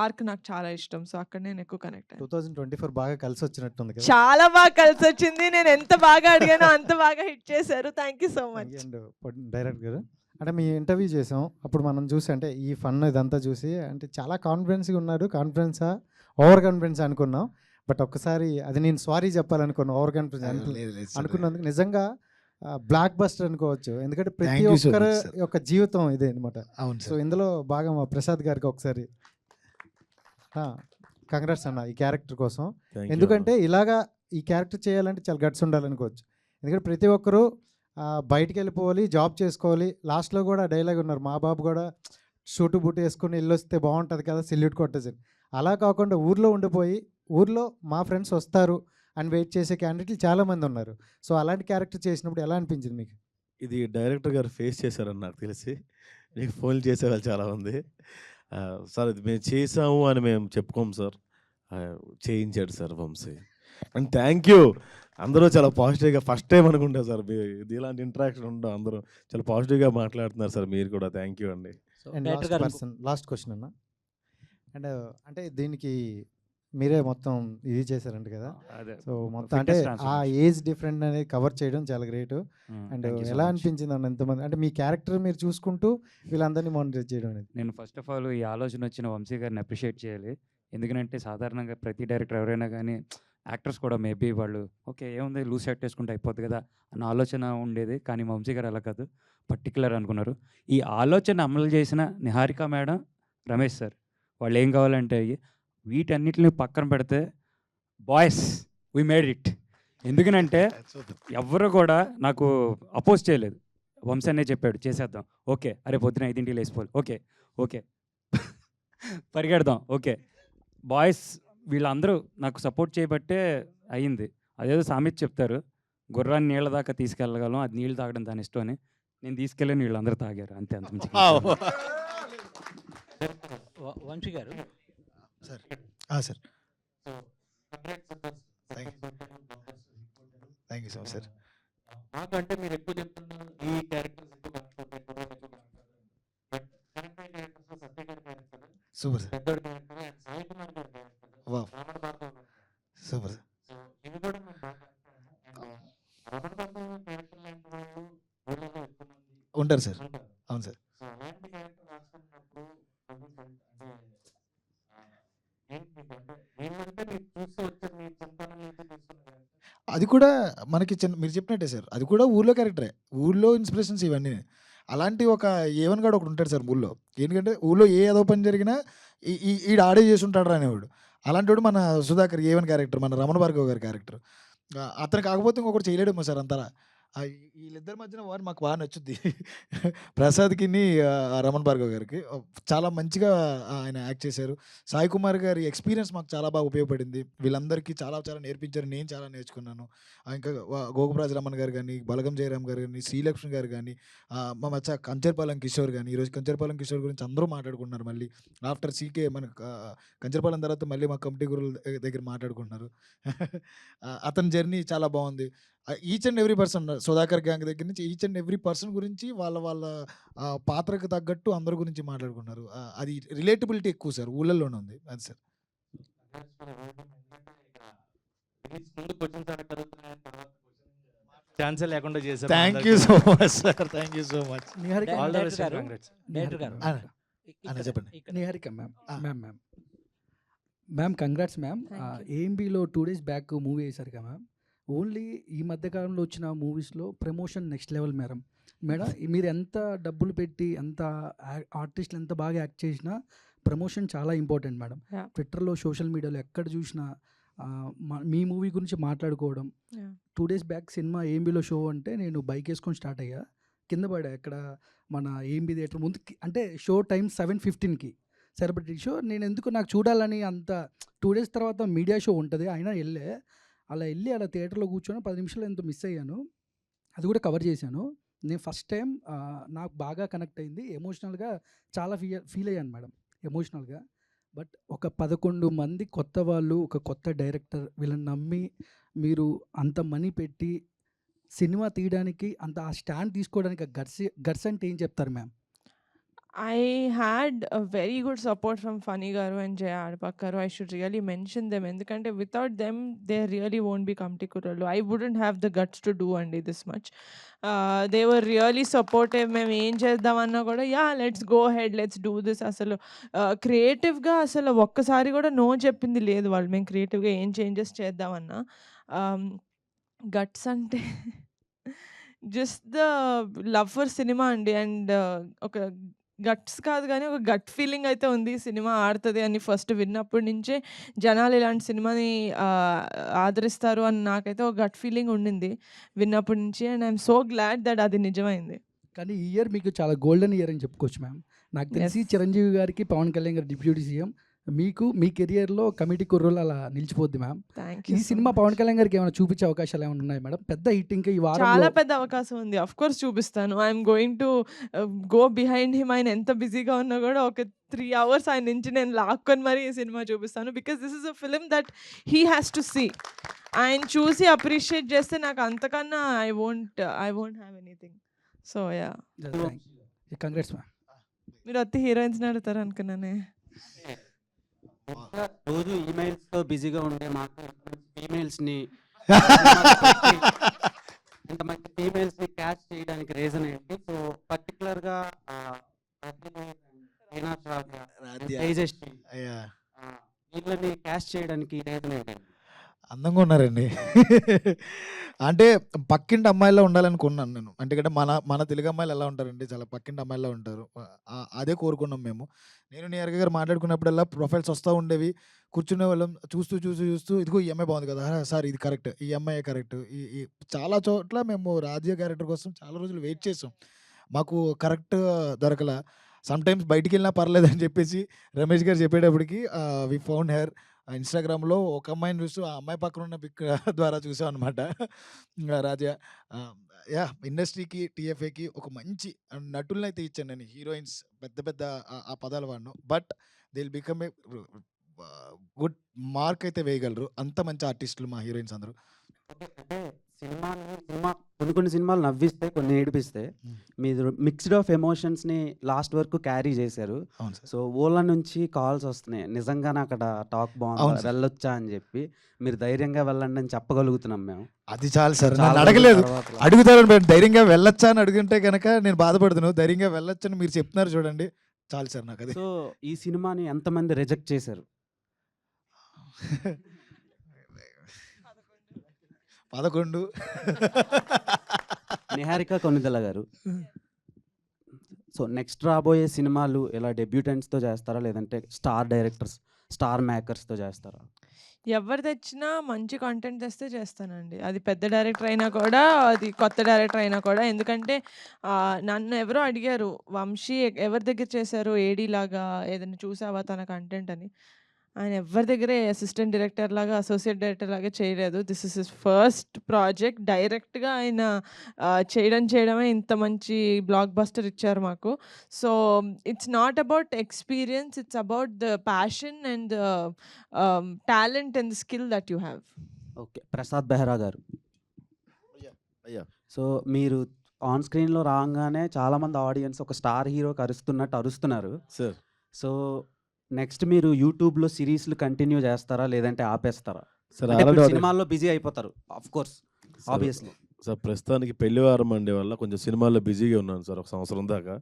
ఆర్క్ నాకు చాలా ఇష్టం. సో అక్కడ నేను ఎక్కువ కనెక్ట్ అయ్యాను. 2024 బాగా కలిసి వచ్చినట్టుంది కదా? చాలా బాగా కలిసి వచ్చింది. నేను ఎంత బాగా అడిగానో అంత బాగా హిట్ చేశారు. Thank you so much. Director గారు అంటే మీ ఇంటర్వ్యూ చేసాం అప్పుడు మనం చూసి అంటే ఈ ఫన్ ఇదంతా చూసి అంటే చాలా కాన్ఫిడెన్స్గా ఉన్నారు. కాన్ఫిడెన్సా ఓవర్ కాన్ఫిడెన్స్ అనుకున్నాం. బట్ ఒక్కసారి అది నేను సారీ చెప్పాలనుకున్నాను, ఓవర్ కాన్ఫిడెన్స్ అనుకున్నందుకు. నిజంగా బ్లాక్ బస్టర్ అనుకోవచ్చు, ఎందుకంటే ప్రతి ఒక్కరి యొక్క జీవితం ఇదే అనమాట. సో ఇందులో బాగా మా ప్రసాద్ గారికి ఒకసారి కంగ్రాట్స్ అన్న ఈ క్యారెక్టర్ కోసం. ఎందుకంటే ఇలాగా ఈ క్యారెక్టర్ చేయాలంటే చాలా గట్స్ ఉండాలనుకోవచ్చు. ఎందుకంటే ప్రతి ఒక్కరూ బయటికి వెళ్ళిపోవాలి, జాబ్ చేసుకోవాలి. లాస్ట్‌లో కూడా డైలాగ్ ఉన్నారు. మా బాబు కూడా సూటు బూటు వేసుకొని ఎళ్ళొస్తే బాగుంటుంది కదా సెల్యూట్ కొట్టేసని. అలా కాకుండా ఊర్లో ఉండిపోయి, ఊర్లో మా ఫ్రెండ్స్ వస్తారు అని వెయిట్ చేసే క్యాండిడేట్లు చాలామంది ఉన్నారు. సో అలాంటి క్యారెక్టర్ చేసినప్పుడు ఎలా అనిపించింది మీకు? ఇది డైరెక్టర్ గారు ఫేస్ చేశారని నాకు తెలిసి. మీకు ఫోన్లు చేసేవాళ్ళు చాలామంది. సార్ ఇది మేము చేసాము అని మేము చెప్పుకోము సార్. చేయించాడు sir Vamsi. And thank you. అందరూ చాలా పాజిటివ్‌గా ఫస్ట్ టైం అనుకుంటా సార్ ఇది ఇలాంటి ఇంటరాక్షన్ ఉండవు. అందరూ చాలా పాజిటివ్‌గా మాట్లాడుతున్నారు సార్. మీరు కూడా థ్యాంక్ యూ అండి. అండ్ లాస్ట్ క్వశ్చన్ అన్న. అండ్ అంటే దీనికి మీరే మొత్తం ఇది చేశారంట కదా! అదే. సో మొత్తం అంటే ఆ ఏజ్ డిఫరెంట్ అనేది కవర్ చేయడం చాలా గ్రేట్. అండ్ ఎలా అనిపించింది అన్న ఇంతమంది అంటే మీ క్యారెక్టర్ మీరు చూసుకుంటూ వీళ్ళందరినీ మానిటర్ చేయడం అనేది? నేను ఫస్ట్ ఆఫ్ ఆల్ ఈ ఆలోచన వచ్చిన వంశీ గారిని అప్రిషియేట్ చేయాలి. ఎందుకంటే సాధారణంగా ప్రతి డైరెక్టర్ ఎవరైనా కానీ యాక్టర్స్ కూడా మేబీ వాళ్ళు ఓకే ఏముంది లూజ్ షర్ట్ వేసుకుంటే అయిపోద్ది కదా అన్న ఆలోచన ఉండేది. కానీ మా వంశీ గారు అలా కాదు, పర్టికులర్ అనుకున్నారు. ఈ ఆలోచన అమలు చేసిన నిహారిక మేడం, రమేష్ సార్ వాళ్ళు ఏం కావాలంటే వీటన్నిటిని పక్కన పెడితే బాయ్స్ వీ మేడ్ ఇట్. ఎందుకనంటే ఎవరు కూడా నాకు అపోజ్ చేయలేదు. వంశీ అనే చెప్పాడు చేసేద్దాం, ఓకే అరే పొద్దున 5ంటికి లేచిపోవాలి, ఓకే ఓకే పరిగెడదాం, ఓకే బాయ్స్ వీళ్ళందరూ నాకు సపోర్ట్ చేయబట్టే అయ్యింది. అదేదో సామెత చెప్తారు, గుర్రాన్ని నీళ్ళ దాకా తీసుకెళ్ళగలం, అది నీళ్ళు తాగడం దాని ఇష్టం అని. నేను తీసుకెళ్ళి వీళ్ళందరూ తాగారు అంతే. అంత Vamsi garu sir sir thank you so much sir. నాకంటే మీరు ఎక్కువ చెప్తున్నారు ఈ క్యారెక్టర్స్ సూపర్ సార్. పెద్దోడి క్యారెక్టర్ అండ్ సాయి కుమార్ గారి క్యారెక్టర్ వావ్ రమణ భార్గవ్ గారు. Super sir. సో ఇవి కూడా మేము బాగా రమణ భార్గవ్ క్యారెక్టర్ లాంటి వాళ్ళు ఊళ్ళలో ఎక్కువ మంది ఉంటారు సార్. ఉంటారు. అవును సార్. సో అలాంటి క్యారెక్టర్ రాసుకున్నప్పుడు ఏంటి మీకు అంటే ఏంటంటే మీరు చూస్తూ వచ్చారు, మీ సంతానం నుంచి తీసుకున్నారు. అది కూడా మనకి చిన్న మీరు చెప్పినట్టే సార్, అది కూడా ఊర్లో క్యారెక్టరే, ఊర్లో ఇన్స్పిరేషన్స్ ఇవన్నీ. అలాంటి ఒక ఏవన్ గాడు ఒకడు ఉంటాడు సార్ ఊళ్ళో. ఎందుకంటే ఊళ్ళో ఏ ఏదో పని జరిగినా ఈడు ఆడే చేసి ఉంటాడు అనేవాడు. అలాంటి వాడు మన సుధాకర్ ఏవన్ క్యారెక్టర్, మన రమణ భార్గవ్ గారి క్యారెక్టర్. అతను కాకపోతే ఇంకొకటి చేయలేడేమో సార్ అంతలా. వీళ్ళిద్దరి మధ్యన వాడు మాకు బాగా నచ్చుద్ది. ప్రసాద్కి రమణ భార్గవ్ గారికి చాలా మంచిగా ఆయన యాక్ట్ చేశారు. సాయి కుమార్ గారి ఎక్స్పీరియన్స్ మాకు చాలా బాగా ఉపయోగపడింది. వీళ్ళందరికీ చాలా చాలా నేర్పించారు, నేను చాలా నేర్చుకున్నాను. ఇంకా గోగురాజ్ రమణ గారు కానీ, బలగం జయరామ్ గారు కానీ, శ్రీలక్ష్మి గారు కానీ, మా మచ్చ కంచర్పాలెం కిషోర్ కానీ. ఈరోజు కంచర్పాలెం కిషోర్ గురించి అందరూ మాట్లాడుకుంటున్నారు. మళ్ళీ ఆఫ్టర్ సీకే మన కంచర్పాలెం తర్వాత మళ్ళీ మా కమిటీ గురువుల దగ్గర మాట్లాడుకుంటున్నారు. అతని జర్నీ చాలా బాగుంది. Each and every person Sudhakar gang దగ్గర నుంచి ఈచ్ అండ్ ఎవ్రీ పర్సన్ గురించి వాళ్ళ వాళ్ళ పాత్రకు తగ్గట్టు అందరి గురించి మాట్లాడుకున్నారు. అది రిలేటబిలిటీ ఎక్కువ సార్, ఊళ్ళల్లోనే ఉంది అది సార్. ఛాన్సే లేకుండా చేశారు. Thank you so much sir, thank you so much. చెప్పండి. Niharika ma'am congrats ma'am. ఏఎంబీలో 2 days బ్యాక్ మూవీ వేశారు కదా మ్యామ్. ఓన్లీ ఈ మధ్యకాలంలో వచ్చిన మూవీస్లో ప్రమోషన్ నెక్స్ట్ లెవెల్ మేడం. మీరు ఎంత డబ్బులు పెట్టి ఎంత ఆర్టిస్టులు ఎంత బాగా యాక్ట్ చేసినా ప్రమోషన్ చాలా ఇంపార్టెంట్ మేడం. ట్విట్టర్లో సోషల్ మీడియాలో ఎక్కడ చూసినా మీ మూవీ గురించి మాట్లాడుకోవడం. 2 days బ్యాక్ సినిమా ఏఎంబీలో షో అంటే నేను బైక్ వేసుకొని స్టార్ట్ అయ్యా, కింద పడా ఎక్కడ మన ఏఎంబీ థియేటర్ ముందు. అంటే షో టైం 7:15కి సెలబ్రిటీ షో. నేను ఎందుకు నాకు చూడాలని అంత 2 days తర్వాత మీడియా షో ఉంటుంది అయినా వెళ్ళి అలా థియేటర్లో కూర్చొని 10 నిమిషాలు ఎంతో మిస్ అయ్యాను. అది కూడా కవర్ చేశాను. నేను ఫస్ట్ టైం నాకు బాగా కనెక్ట్ అయింది. ఎమోషనల్గా చాలా ఫీల్ అయ్యాను మేడం, ఎమోషనల్గా. బట్ ఒక 11 మంది కొత్త వాళ్ళు, ఒక కొత్త డైరెక్టర్, వీళ్ళని నమ్మి మీరు అంత మనీ పెట్టి సినిమా తీయడానికి అంత ఆ స్టాండ్ తీసుకోవడానికి గట్స్ అంటే ఏం చెప్తారు ma'am? I had a very good support from Funny Garu and Jaya Adpakkaru. I should really mention them. Endukante without them, there really won't be Kamti Kurallu. I wouldn't have the guts to do andi this much. They were really supportive. Mem em cheddam anna kuda yeah let's go ahead, let's do this. Asalu creative ga asalu okkasari kuda no cheppindi ledhu vallu. Mem creative ga em changes cheddam anna guts ante just the love for cinema andi and oka guts కాదు గానీ, ఒక gut feeling అయితే ఉంది. Cinema ఆడతది అని first విన్నప్పటి నుంచే జనాలు ఇలాంటి సినిమాని ఆదరిస్తారు అని నాకైతే ఒక గట్ ఫీలింగ్ ఉండింది విన్నప్పటి నుంచి. And I'm so glad that అది నిజమైంది. కానీ ఈ ఇయర్ మీకు చాలా గోల్డెన్ ఇయర్ అని చెప్పుకోవచ్చు మ్యామ్. నాకు తెలిసి Yes. చిరంజీవి గారికి, పవన్ కళ్యాణ్ గారు డిప్యూటీ సీఎం, మీకు మీ కెరియర్‌లో కమిటీ కుర్రోళ్ళు అలా నిలిచిపోద్ది మ్యామ్. థ్యాంక్ ఈ యూ సో సినిమా మచ్. పవన్ కళ్యాణ్ గారికి ఏమైనా చూపించే అవకాశాలు ఏమైనా ఉన్నాయా మేడం? పెద్ద హిట్ ఇంకా ఈ చాలా వారంలో పెద్ద అవకాశం ఉంది. కోర్స్ చూపిస్తాను. I'm going to go behind him. ఆయన ఎంత బిజీగా ఉన్నా కూడా ఒక 3 అవర్స్ ఆయన నుంచి నేను లాక్కొని మరీ ఈ సినిమా చూపిస్తాను. Because this is a film that he has to see. ఆయన చూసి అప్రిషియేట్ చేస్తే నాకు అంతకన్నా I won't have anything. So yeah! Congrats ma'am. మీరు ఒత్తి హీరోయిన్స్‌ని అడుగుతారు అనుకున్నానే. రోజు ఈమెయిల్స్తో బిజీగా ఉండే మాకు ఫీమేల్స్ని ఇంతమంది ఫీమేల్స్ని క్యాచ్ చేయడానికి రీజన్ ఏంటి? సో పర్టికులర్గా తేజస్వి వీళ్ళని క్యాచ్ చేయడానికి రీజన్ ఏంటి? అందంగా ఉన్నారండి. అంటే పక్కింటి అమ్మాయిలా ఉండాలనుకున్నాను నేను. అంటే మన తెలుగు అమ్మాయిలు ఎలా ఉంటారండి, చాలా పక్కింటి అమ్మాయిలా ఉంటారు. అదే కోరుకున్నాం మేము. నేను నిహారిక గారు మాట్లాడుకున్నప్పుడల్లా ప్రొఫైల్స్ వస్తూ ఉండేవి. కూర్చునే వాళ్ళం, చూస్తూ ఇదిగో ఈ అమ్మాయి బాగుంది కదా సార్, ఇది కరెక్ట్, ఈ అమ్మాయి కరెక్ట్. ఈ చాలా చోట్ల మేము రాజ్య క్యారెక్టర్ కోసం చాలా రోజులు వెయిట్ చేసాం. మాకు కరెక్ట్ దొరకల. సమ్టైమ్స్ బయటికి వెళ్ళినా పర్లేదని చెప్పేసి రమేష్ గారు చెప్పేటప్పటికి వి ఫౌండ్ హెర్. ఇన్స్టాగ్రామ్లో ఒక అమ్మాయిని చూస్తూ ఆ అమ్మాయి పక్కన ఉన్న పిక్ ద్వారా చూసాం అనమాట. రాజా ఇండస్ట్రీకి, టీఎఫ్ఏకి ఒక మంచి నటులను అయితే ఇచ్చాను నేను. హీరోయిన్స్ పెద్ద ఆ పదాలు వాడిను. But they will become a good mark అయితే వేయగలరు. అంత మంచి ఆర్టిస్టులు మా హీరోయిన్స్ అందరూ. అంటే కొన్ని సినిమాలు నవ్విస్తే, కొన్ని ఏడిపిస్తాయి. మీరు మిక్స్డ్ ఆఫ్ ఎమోషన్స్ని లాస్ట్ వరకు క్యారీ చేశారు. అవును సార్. సో ఓళ్ళ నుంచి కాల్స్ వస్తున్నాయి, నిజంగానే అక్కడ టాక్ అవును బాగుంది, సార్. వెళ్ళొచ్చా అని చెప్పి. మీరు ధైర్యంగా వెళ్ళండి అని చెప్పగలుగుతున్నాం మేము. అది చాలు సార్. చాలా నన్ను రోజుల అడగలేదు, తర్వాత. అడుగుతారని బట్ ధైర్యంగా వెళ్ళొచ్చా అని అడుగుంటే కనుక నేను బాధపడుతున్నాను. ధైర్యంగా వెళ్ళొచ్చని మీరు చెప్తున్నారు చూడండి, చాలు సార్ నాకు అది. సో ఈ సినిమాని ఎంతమంది రిజెక్ట్ చేశారు? 11 నిహారిక కొనిదెల గారు. సో నెక్స్ట్ రాబోయే సినిమాలు ఇలా డెబ్యూటెంట్స్తో చేస్తారా, లేదంటే స్టార్ డైరెక్టర్స్, స్టార్ మేకర్స్తో చేస్తారా? ఎవరు తెచ్చినా మంచి కంటెంట్ తెస్తే చేస్తానండి. అది పెద్ద డైరెక్టర్ అయినా కూడా, అది కొత్త డైరెక్టర్ అయినా కూడా. ఎందుకంటే నన్ను ఎవరో అడిగారు, వంశీ ఎవరి దగ్గర చేశారు ఏడీ లాగా, ఏదైనా చూసావా తన కంటెంట్ అని. ఆయన ఎవరి దగ్గరే అసిస్టెంట్ డైరెక్టర్ లాగా, అసోసియేట్ డైరెక్టర్ లాగా చేయలేదు. This is his first project. డైరెక్ట్గా ఆయన చేయడమే ఇంత మంచి బ్లాక్ బస్టర్ ఇచ్చారు మాకు. So it's not about experience, it's about the passion and the talent and the skill that you have. Okay, Prasad Behra గారు. అయ్యా సో మీరు ఆన్ స్క్రీన్లో రాగానే చాలామంది ఆడియన్స్ ఒక స్టార్ హీరోకి అరుస్తున్నట్టు అరుస్తున్నారు సార్. సో నెక్స్ట్ మీరు యూట్యూబ్లో సిరీస్లు కంటిన్యూ చేస్తారా, లేదంటే ఆపేస్తారా? సార్ అంటే ఇప్పుడు ఆల్రెడీ సినిమాల్లో బిజీ అయిపోతారు ఆఫ్ కోర్స్, ఆబ్వియస్లీ. సార్ ప్రస్తుతానికి పెళ్లివారం అండే వల్ల కొంచెం సినిమాల్లో బిజీగా ఉన్నాను సార్, ఒక సంవత్సరం దాకా.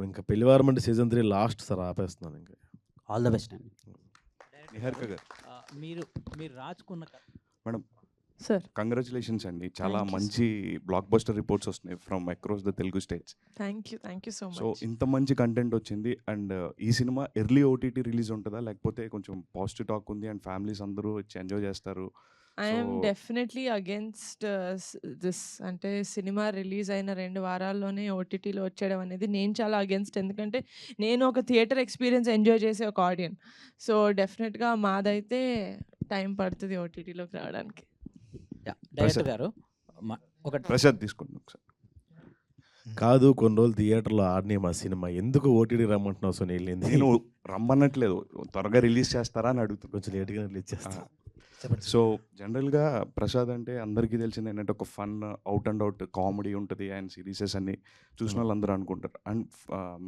ఇంకా పెళ్లివారం అంటే సీజన్ 3 లాస్ట్ సార్, ఆపేస్తున్నాను ఇంకా. ఆల్ ద బెస్ట్ అండి. నిహారిక గారు, మీరు రాచుకున్న మేడం సార్, కంగ్రాచులేషన్స్ అండి. చాలా Thank you, మంచి బ్లాక్ బస్టర్ రిపోర్ట్స్ వస్తున్నాయి from across the Telugu states. Thank you so so much. ఇంత మంచి కంటెంట్ వచ్చింది. అండ్ ఈ సినిమా ఎర్లీ ఓటీటీ రిలీజ్ ఉంటుందా, లేకపోతే కొంచెం పాజిటివ్ టాక్ ఉంది అండ్ ఫ్యామిలీస్ అందరూ వచ్చి ఎంజాయ్ చేస్తారు? I'm definitely against this. అంటే సినిమా రిలీజ్ అయిన 2 వారాల్లోనే ఓటీటీలో వచ్చేయడం అనేది నేను చాలా అగేన్స్ట్. ఎందుకంటే నేను ఒక థియేటర్ ఎక్స్పీరియన్స్ ఎంజాయ్ చేసే ఒక ఆడియన్స్. సో డెఫినెట్గా మాదైతే టైం పడుతుంది ఓటీటీలోకి రావడానికి. డైరెక్టర్ గారు ఒకటి ప్రసాద్ తీసుకోండి ఒకసారి. కాదు, కొన్ని రోజులు థియేటర్లో ఆడినాయి మా సినిమా, ఎందుకు ఓటీటీ రమ్మంటున్నావు సునీల్? నేను రమ్మనట్లేదు, త్వరగా రిలీజ్ చేస్తారా అని అడుగుతాను. కొంచెం లేట్గా రిలీజ్ చేస్తాను. సో జనరల్గా ప్రసాద్ అంటే అందరికీ తెలిసింది ఏంటంటే ఒక fun out and out comedy ఉంటుంది, అండ్ సిరీసెస్ అన్ని చూసిన వాళ్ళందరూ అనుకుంటారు. అండ్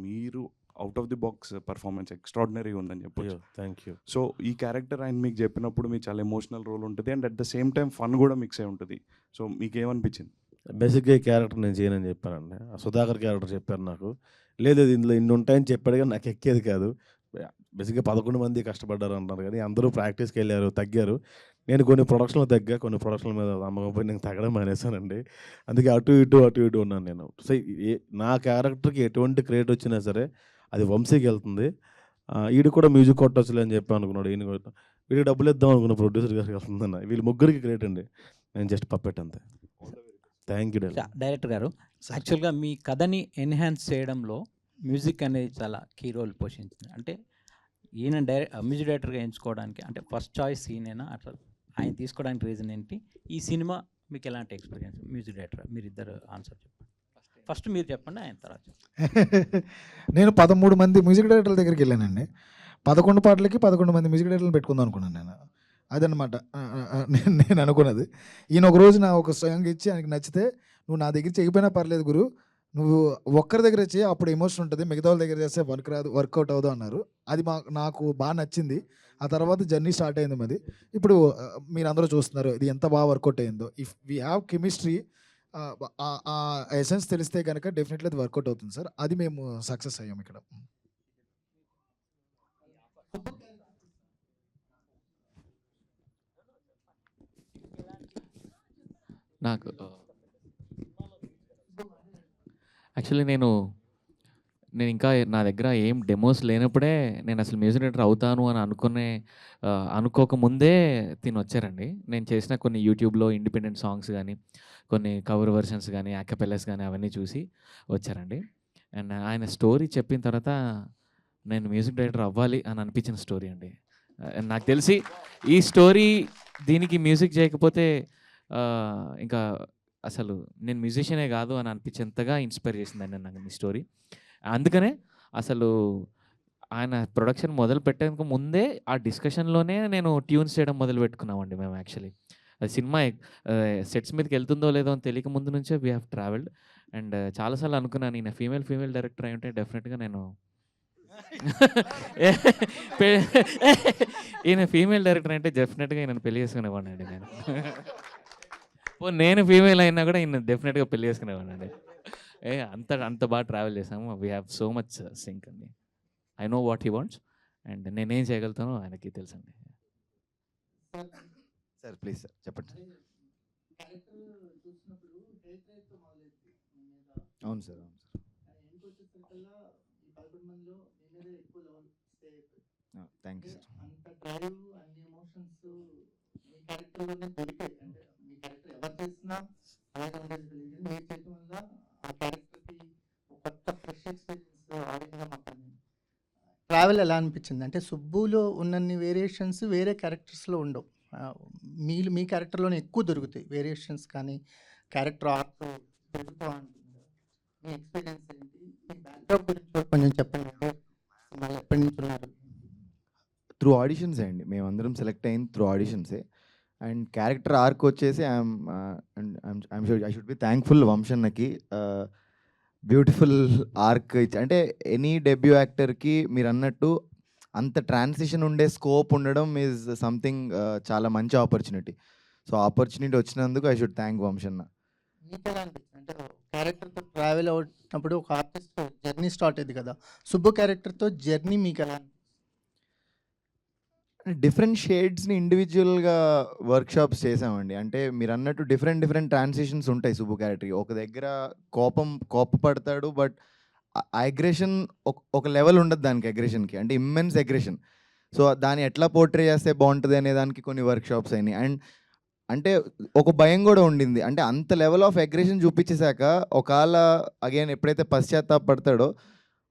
మీరు out of the box performance extraordinary ఉందని చెప్పొచ్చు. Thank you. సో ఈ క్యారెక్టర్ ఆయన మీకు చెప్పినప్పుడు మీకు చాలా ఎమోషనల్ రోల్ ఉంటుంది, and at the same time fun కూడా మిక్స్ అయి ఉంటుంది. సో మీకేమనిపించింది? బేసిక్గా ఈ క్యారెక్టర్ నేను చేయనని చెప్పానండి. సుధాకర్ క్యారెక్టర్ చెప్పారు నాకు. లేదు ఇందులో ఇన్ని ఉంటాయని చెప్పాడు, కానీ నాకు ఎక్కేది కాదు. బేసిక్గా 11 మంది కష్టపడ్డారు అన్నారు, కానీ అందరూ ప్రాక్టీస్కి వెళ్ళారు, తగ్గారు. నేను కొన్ని ప్రొడక్షన్లో తగ్గా, కొన్ని ప్రొడక్షన్ల మీద నమ్మకం పోయి నేను తగ్గడం మానేశానండి. అందుకే అటు ఇటు ఉన్నాను నేను. సో నా క్యారెక్టర్కి ఎటువంటి క్రియేట్ వచ్చినా సరే అది వంశీకి వెళ్తుంది. ఈడు కూడా మ్యూజిక్ కొట్టొచ్చులే అని చెప్పి అనుకున్నాడు. ఈయన కూడా వీడికి డబ్బులు ఇద్దాం అనుకున్న ప్రొడ్యూసర్ గారికి వెళ్తుందన్న. వీళ్ళు ముగ్గురికి క్రియేట్ అండి, నేను జస్ట్ పప్పెట్ అంతే. థ్యాంక్ యూ డైరెక్టర్ గారు. యాక్చువల్గా మీ కథని ఎన్హాన్స్ చేయడంలో మ్యూజిక్ అనేది చాలా కీ రోల్ పోషించింది. అంటే ఈయన మ్యూజిక్ డైరెక్టర్గా ఎంచుకోవడానికి అంటే ఫస్ట్ చాయిస్ ఈయనైనా అట్లా ఆయన తీసుకోవడానికి రీజన్ ఏంటి? ఈ సినిమా మీకు ఎలాంటి ఎక్స్పీరియన్స్? మ్యూజిక్ డైరెక్టర్ మీరిద్దరు ఆన్సర్ చెప్పండి. ఫస్ట్ మీరు చెప్పండి, ఆయన తర్వాత నేను 13 మంది మ్యూజిక్ డైరెక్టర్ల దగ్గరికి వెళ్ళానండి. 11 పాటలకి 11 మంది మ్యూజిక్ డైరెక్టర్లు పెట్టుకుందాం అనుకున్నాను నేను. అదనమాట నేను అనుకున్నది. ఈయన ఒక రోజు నా ఒక సాంగ్ ఇచ్చి ఆయనకి నచ్చితే, నువ్వు నా దగ్గర చేయకపోయినా పర్లేదు గురు, నువ్వు ఒక్కరి దగ్గర చేయి, అప్పుడు ఎమోషన్ ఉంటుంది, మిగతా వాళ్ళ దగ్గర చేస్తే వర్కౌట్ అవ్వదు అన్నారు. అది నాకు బాగా నచ్చింది. ఆ తర్వాత జర్నీ స్టార్ట్ అయింది మాది. ఇప్పుడు మీరు అందరూ చూస్తున్నారు ఇది ఎంత బాగా వర్కౌట్ అయిందో. ఇఫ్ వీ హ్యావ్ కెమిస్ట్రీ, ఆ ఎసెన్స్ తెలిస్తే కనుక డెఫినెట్లీ అది వర్కౌట్ అవుతుంది సార్. అది మేము సక్సెస్ అయ్యాం ఇక్కడ. నాకు యాక్చువల్లీ నేను ఇంకా నా దగ్గర ఏం డెమోస్ లేనప్పుడే నేను అసలు మ్యూజిక్ డైరెక్టర్ అవుతాను అని అనుకోకముందే తిని వచ్చారండి. నేను చేసిన కొన్ని యూట్యూబ్లో ఇండిపెండెంట్ సాంగ్స్ కానీ, కొన్ని కవర్ వెర్షన్స్ కానీ, యాకపెల్లెస్ కానీ అవన్నీ చూసి వచ్చారండి. అండ్ ఆయన స్టోరీ చెప్పిన తర్వాత నేను మ్యూజిక్ డైరెక్టర్ అవ్వాలి అని అనిపించిన స్టోరీ అండి. నాకు తెలిసి ఈ స్టోరీ దీనికి మ్యూజిక్ చేయకపోతే ఇంకా అసలు నేను మ్యూజిషియనే కాదు అని అనిపించేంతగా ఇన్స్పైర్ చేసిందండి నాకు ఈ స్టోరీ. అందుకనే అసలు ఆయన ప్రొడక్షన్ మొదలు పెట్టేందుకు ముందే ఆ డిస్కషన్లోనే నేను ట్యూన్స్ చేయడం మొదలు పెట్టుకున్నామండి మేము. యాక్చువల్లీ అది సినిమా సెట్స్ మీదకి వెళ్తుందో లేదో అని తెలియక ముందు నుంచే వీ హ్యావ్ ట్రావెల్డ్. అండ్ చాలాసార్లు అనుకున్నాను ఈయన ఫీమేల్ డైరెక్టర్ అయి ఉంటే డెఫినెట్గా నేను ఈయన ఫీమేల్ డైరెక్టర్ అంటే డెఫినెట్గా ఈయన పెళ్లి చేసుకునేవాడిని అండి నేను. నేను ఫీమేల్ అయినా కూడా ఈయన డెఫినెట్గా పెళ్లి చేసుకునేవాడిని అండి. అంత బాగా ట్రావెల్ చేసాము. We have so much sync అండి. I know what he wants and నేనేం చేయగలుగుతానో ఆయనకి తెలుసండి. సార్ ప్లీజ్ సార్ చెప్పండి. అవును సార్, అవును sir. Thank you sir. Travel ఎలా అనిపించింది? అంటే సుబ్బులో ఉన్నన్ని వేరియేషన్స్ వేరే క్యారెక్టర్స్లో ఉండవు. మీ క్యారెక్టర్లోనే ఎక్కువ దొరుకుతాయి వేరియేషన్స్, కానీ క్యారెక్టర్ ఆర్ట్ దొరుకుతూ ఉంటుంది. మీ ఎక్స్పీరియన్స్ ఏంటి? మీ బ్యాక్డ్రాప్ గురించి కొంచెం చెప్పండి. ఎప్పటి నుంచి ఉన్నారు? త్రూ ఆడిషన్సే అండి, మేమందరం సెలెక్ట్ అయింది త్రూ ఆడిషన్సే. అండ్ క్యారెక్టర్ ఆర్క్ వచ్చేసి ఐ షుడ్ బి థ్యాంక్ఫుల్ వంశన్నకి. బ్యూటిఫుల్ ఆర్క్ అంటే ఎనీ డెబ్యూ యాక్టర్కి మీరు అన్నట్టు అంత ట్రాన్సిషన్ ఉండే స్కోప్ ఉండడం ఈజ్ సంథింగ్ చాలా మంచి ఆపర్చునిటీ. సో ఆపర్చునిటీ వచ్చినందుకు ఐ షుడ్ థ్యాంక్ వంశన్న. మీకు ఎలా అనిపిస్తుంది? అంటే క్యారెక్టర్తో ట్రావెల్ అవుతున్నప్పుడు ఒక ఆర్టిస్ట్ జర్నీ స్టార్ట్ అయింది కదా, సుబ్బు క్యారెక్టర్తో జర్నీ మీకు ఎలా అనిపిస్తుంది? డిఫరెంట్ షేడ్స్ని ఇండివిజువల్గా వర్క్షాప్స్ చేసామండి. అంటే మీరు అన్నట్టు డిఫరెంట్ ట్రాన్సిషన్స్ ఉంటాయి సుబ్బు క్యారెక్టర్కి. ఒక దగ్గర కోపపడతాడు, బట్ అగ్రెషన్ ఒక లెవెల్ ఉండదు దానికి, అగ్రెషన్కి అంటే ఇమ్మెన్స్ అగ్రెషన్. సో దాన్ని ఎట్లా పోర్ట్రే చేస్తే బాగుంటుంది అనే దానికి కొన్ని వర్క్షాప్స్ అయినాయి. అండ్ అంటే ఒక భయం కూడా ఉండింది, అంటే అంత లెవెల్ ఆఫ్ అగ్రెషన్ చూపించేశాక ఒకవేళ అగైన్ ఎప్పుడైతే పశ్చాత్తాపడతాడో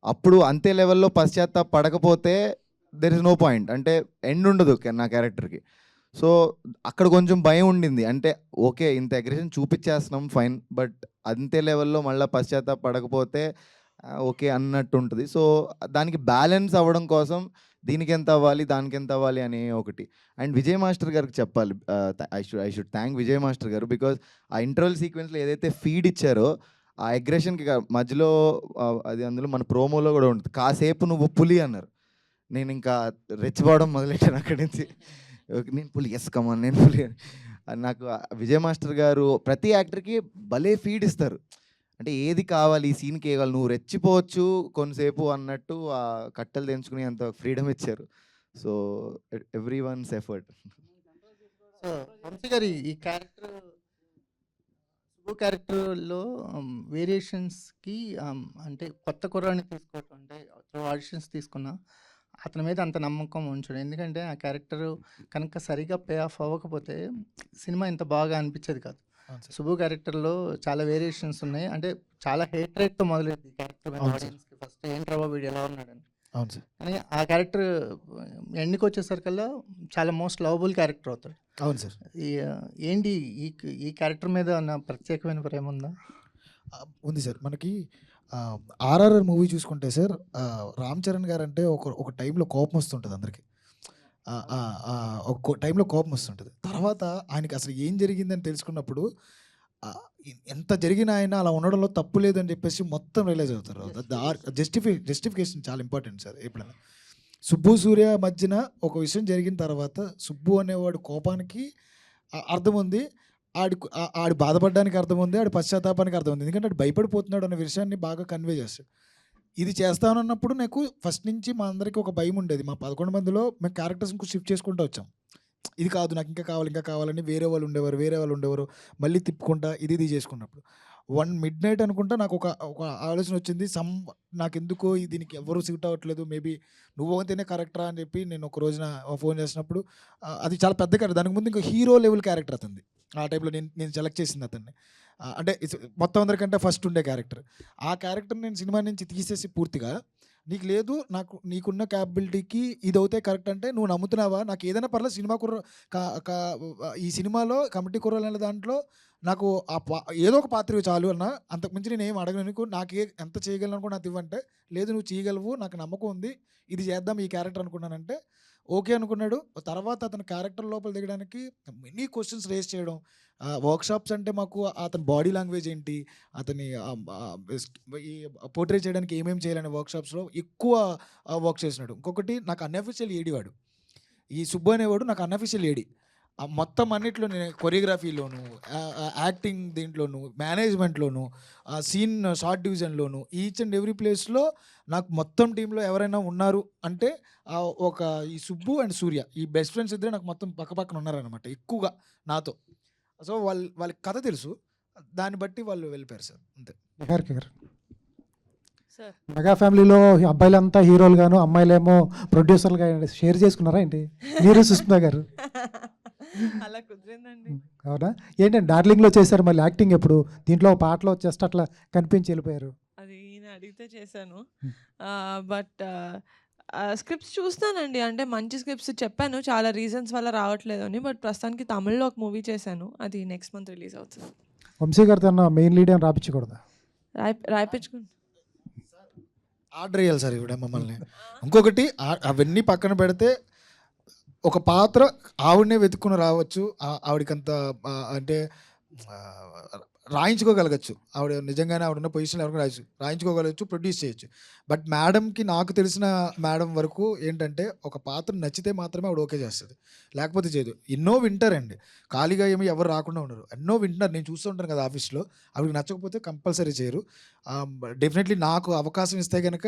అప్పుడు అంతే లెవెల్లో పశ్చాత్తాపడకపోతే దెర్ ఇస్ నో పాయింట్, అంటే ఎండ్ ఉండదు నా క్యారెక్టర్కి. సో అక్కడ కొంచెం భయం ఉండింది, అంటే ఓకే ఇంత అగ్రెషన్ చూపించేస్తున్నాం ఫైన్, బట్ అంతే లెవెల్లో మళ్ళీ పశ్చాత్తాపడకపోతే ఓకే అన్నట్టు ఉంటుంది. సో దానికి బ్యాలెన్స్ అవ్వడం కోసం దీనికి ఎంత అవ్వాలి దానికి ఎంత అవ్వాలి అని ఒకటి. అండ్ విజయ్ మాస్టర్ గారికి చెప్పాలి, I should thank Vijay master గారు, బికాజ్ ఆ ఇంటర్వల్ సీక్వెన్స్లో ఏదైతే ఫీడ్ ఇచ్చారో ఆ అగ్రెషన్కి మధ్యలో అది అందులో మన ప్రోమోలో కూడా ఉంటుంది, కాసేపు నువ్వు పులి అన్నారు. నేను ఇంకా రెచ్చిపోవడం మొదలెట్టాను అక్కడి నుంచి. నేను పులి, ఎస్ కమాన్ నేను పులి. నాకు విజయ్ మాస్టర్ గారు ప్రతి యాక్టర్కి భలే ఫీడ్ ఇస్తారు, అంటే ఏది కావాలి ఈ సీన్కి కావాలి, నువ్వు రెచ్చిపోవచ్చు కొంతసేపు అన్నట్టు ఆ కట్టెలు తెంచుకుని అంత ఫ్రీడమ్ ఇచ్చారు. So everyone's effort. So Vamsi garu ఈ క్యారెక్టర్ సుబ్బు క్యారెక్టర్లో వేరియేషన్స్కి అంటే కొత్త కుర్రాన్ని తీసుకోవటం అంటే ఆడిషన్స్ తీసుకున్నా అతని మీద అంత నమ్మకం ఉంచడం, ఎందుకంటే ఆ క్యారెక్టర్ కనుక సరిగా పే ఆఫ్ అవ్వకపోతే సినిమా ఇంత బాగా అనిపించేది కాదు. సుబ్బు క్యారెక్టర్లో చాలా వేరియేషన్స్ ఉన్నాయి, అంటే చాలా హేట్ రేట్తో మొదలైంది ఈ క్యారెక్టర్ మీద ఆడియన్స్కి. ఫస్ట్ ఏంట్రా వీడు ఎలా ఉన్నాడని, అవును సార్. కానీ ఆ క్యారెక్టర్ ఎండ్కి వచ్చేసరికల్లా చాలా మోస్ట్ లవబుల్ క్యారెక్టర్ అవుతాడు. అవును సార్. ఏంటి ఈ క్యారెక్టర్ మీద ఉన్న ప్రత్యేకమైన ప్రేమ ఉందా? ఉంది సార్. మనకి ఆర్ఆర్ఆర్ మూవీ చూసుకుంటే సార్, రామ్ చరణ్ గారు అంటే ఒక టైంలో కోపం వస్తుంటుంది అందరికి. ఒక టైంలో కోపం వస్తుంటుంది. తర్వాత ఆయనకి అసలు ఏం జరిగిందని తెలుసుకున్నప్పుడు ఎంత జరిగిన ఆయన అలా ఉండడంలో తప్పు లేదని చెప్పేసి మొత్తం రియలైజ్ అవుతారు. జస్టిఫికేషన్ చాలా ఇంపార్టెంట్ సార్. ఎప్పుడైనా సుబ్బు సూర్య మధ్యన ఒక విషయం జరిగిన తర్వాత సుబ్బు అనేవాడు కోపానికి అర్థం ఉంది, ఆడి బాధపడడానికి అర్థం ఉంది, ఆడి పశ్చాత్తాపానికి అర్థం ఉంది. ఎందుకంటే ఆడు భయపడిపోతున్నాడు అనే విషయాన్ని బాగా కన్వే చేస్తాడు. ఇది చేస్తానన్నప్పుడు నాకు ఫస్ట్ నుంచి మా అందరికీ ఒక భయం ఉండేది. మా 11 మందిలో మేము క్యారెక్టర్స్ ఇంకో షిఫ్ట్ చేసుకుంటూ వచ్చాం. ఇది కాదు నాకు ఇంకా కావాలని వేరే వాళ్ళు ఉండేవారు. మళ్ళీ తిప్పుకుంటా ఇది చేసుకున్నప్పుడు 1 midnight అనుకుంటా నాకు ఒక ఆలోచన వచ్చింది. నాకెందుకో దీనికి ఎవరు సూట్ అవ్వట్లేదు, మేబీ నువ్వు అయితేనే కరెక్టరా అని చెప్పి నేను ఒక రోజున ఫోన్ చేసినప్పుడు అది చాలా పెద్ద క్యారెక్టర్. దానికి ముందు ఇంకా హీరో లెవెల్ క్యారెక్టర్ అతనిది. ఆ టైంలో నేను సెలెక్ట్ చేసింది అతన్ని. అంటే మొత్తం అందరికంటే ఫస్ట్ ఉండే క్యారెక్టర్. ఆ క్యారెక్టర్ నేను సినిమా నుంచి తీసేసి పూర్తిగా నీకు లేదు, నీకున్న క్యాపబిలిటీకి ఇది అవుతే కరెక్ట్ అంటే నువ్వు నమ్ముతున్నావా, నాకు ఏదైనా పర్లేదు సినిమా ఈ సినిమాలో కమిటీ కుర్రలు అనే దాంట్లో నాకు ఏదో ఒక పాత్ర చాలు అన్న, అంతకుమించి నేను ఏం అడగను, నాకు ఎంత చేయగలను అనుకో నాకు ఇవ్వంటే, లేదు నువ్వు చేయగలవు నాకు నమ్మకం ఉంది ఇది చేద్దాం ఈ క్యారెక్టర్ అనుకున్నానంటే ఓకే అనుకున్నాడు. తర్వాత అతని క్యారెక్టర్ లోపల దిగడానికి మెనీ క్వశ్చన్స్ రేస్ చేయడం. వర్క్షాప్స్ అంటే మాకు అతని బాడీ లాంగ్వేజ్ ఏంటి, అతని ఈ పోర్ట్రే చేయడానికి ఏమేమి చేయాలనే వర్క్షాప్స్లో ఎక్కువ వర్క్ చేసినాడు. ఇంకొకటి నాకు అన్అఫీషియల్ ఏడి వాడు, ఈ సుబ్బు అనేవాడు నాకు అన్అఫీషియల్ ఏడి. మొత్తం అన్నిట్లో నేను కొరియోగ్రఫీలోను, యాక్టింగ్ దీంట్లోను, మేనేజ్మెంట్లోను, సీన్ షార్ట్ డివిజన్లోను, ఈచ్ అండ్ ఎవ్రీ ప్లేస్లో నాకు మొత్తం టీంలో ఎవరైనా ఉన్నారు అంటే ఒక ఈ సుబ్బు అండ్ సూర్య ఈ బెస్ట్ ఫ్రెండ్స్ ఇద్దరే నాకు మొత్తం పక్కన ఉన్నారనమాట ఎక్కువగా నాతో. సో వాళ్ళకి కథ తెలుసు, దాన్ని బట్టి వాళ్ళు వెళ్ళిపోయారు సార్, అంతే. నిహారిక గారు, మెగా ఫ్యామిలీలో అబ్బాయిలంతా హీరోలు గాను అమ్మాయిలేమో ప్రొడ్యూసర్లుగా షేర్ చేసుకున్నారా ఏంటి మీరు సుష్మిత గారు? అలా కుదిరిందండి. అవునా? ఏంటంటే డార్లింగ్లో చేశారు, మళ్ళీ యాక్టింగ్ ఎప్పుడు? దీంట్లో పాటలో జస్ట్ అట్లా కనిపించి వెళ్ళిపోయారు. అది ఈయన అడిగితే చేశాను. బట్ స్క్రిప్ట్స్ చూస్తానండి, అంటే మంచి స్క్రిప్ట్స్ చెప్పాను, చాలా రీజన్స్ వల్ల రావట్లేదు అని. బట్ ప్రస్తుతానికి తమిళ్లో ఒక మూవీ చేశాను, అది నెక్స్ట్ మంత్ రిలీజ్ అవుతుంది. వంశీ గారితో మెయిన్ లీడ్ అని రాపించకూడదా? రాయించుకుంటా, ఆర్డర్ చేయాలి సార్ ఇవిడ మమ్మల్ని. ఇంకొకటి అవన్నీ పక్కన పెడితే ఒక పాత్ర ఆవిడనే వెతుక్కుని రావచ్చు, ఆవిడకంత అంటే రాయించుకోగలగచ్చు, ఆవిడ నిజంగానే ఆవిడ పొజిషన్లో ఎవరికి రాయించుకోగలచ్చు, ప్రొడ్యూస్ చేయొచ్చు. బట్ మేడంకి నాకు తెలిసిన మేడం వరకు ఏంటంటే ఒక పాత్ర నచ్చితే మాత్రమే ఆవిడ ఓకే చేస్తుంది, లేకపోతే చేయదు. ఎన్నో వింటారండి, ఖాళీగా ఏమి ఎవరు రాకుండా ఉండరు, ఎన్నో వింటున్నారు. నేను చూస్తూ ఉంటాను కదా ఆఫీస్లో, ఆవిడకి నచ్చకపోతే కంపల్సరీ చేయరు. డెఫినెట్లీ నాకు అవకాశం ఇస్తే కనుక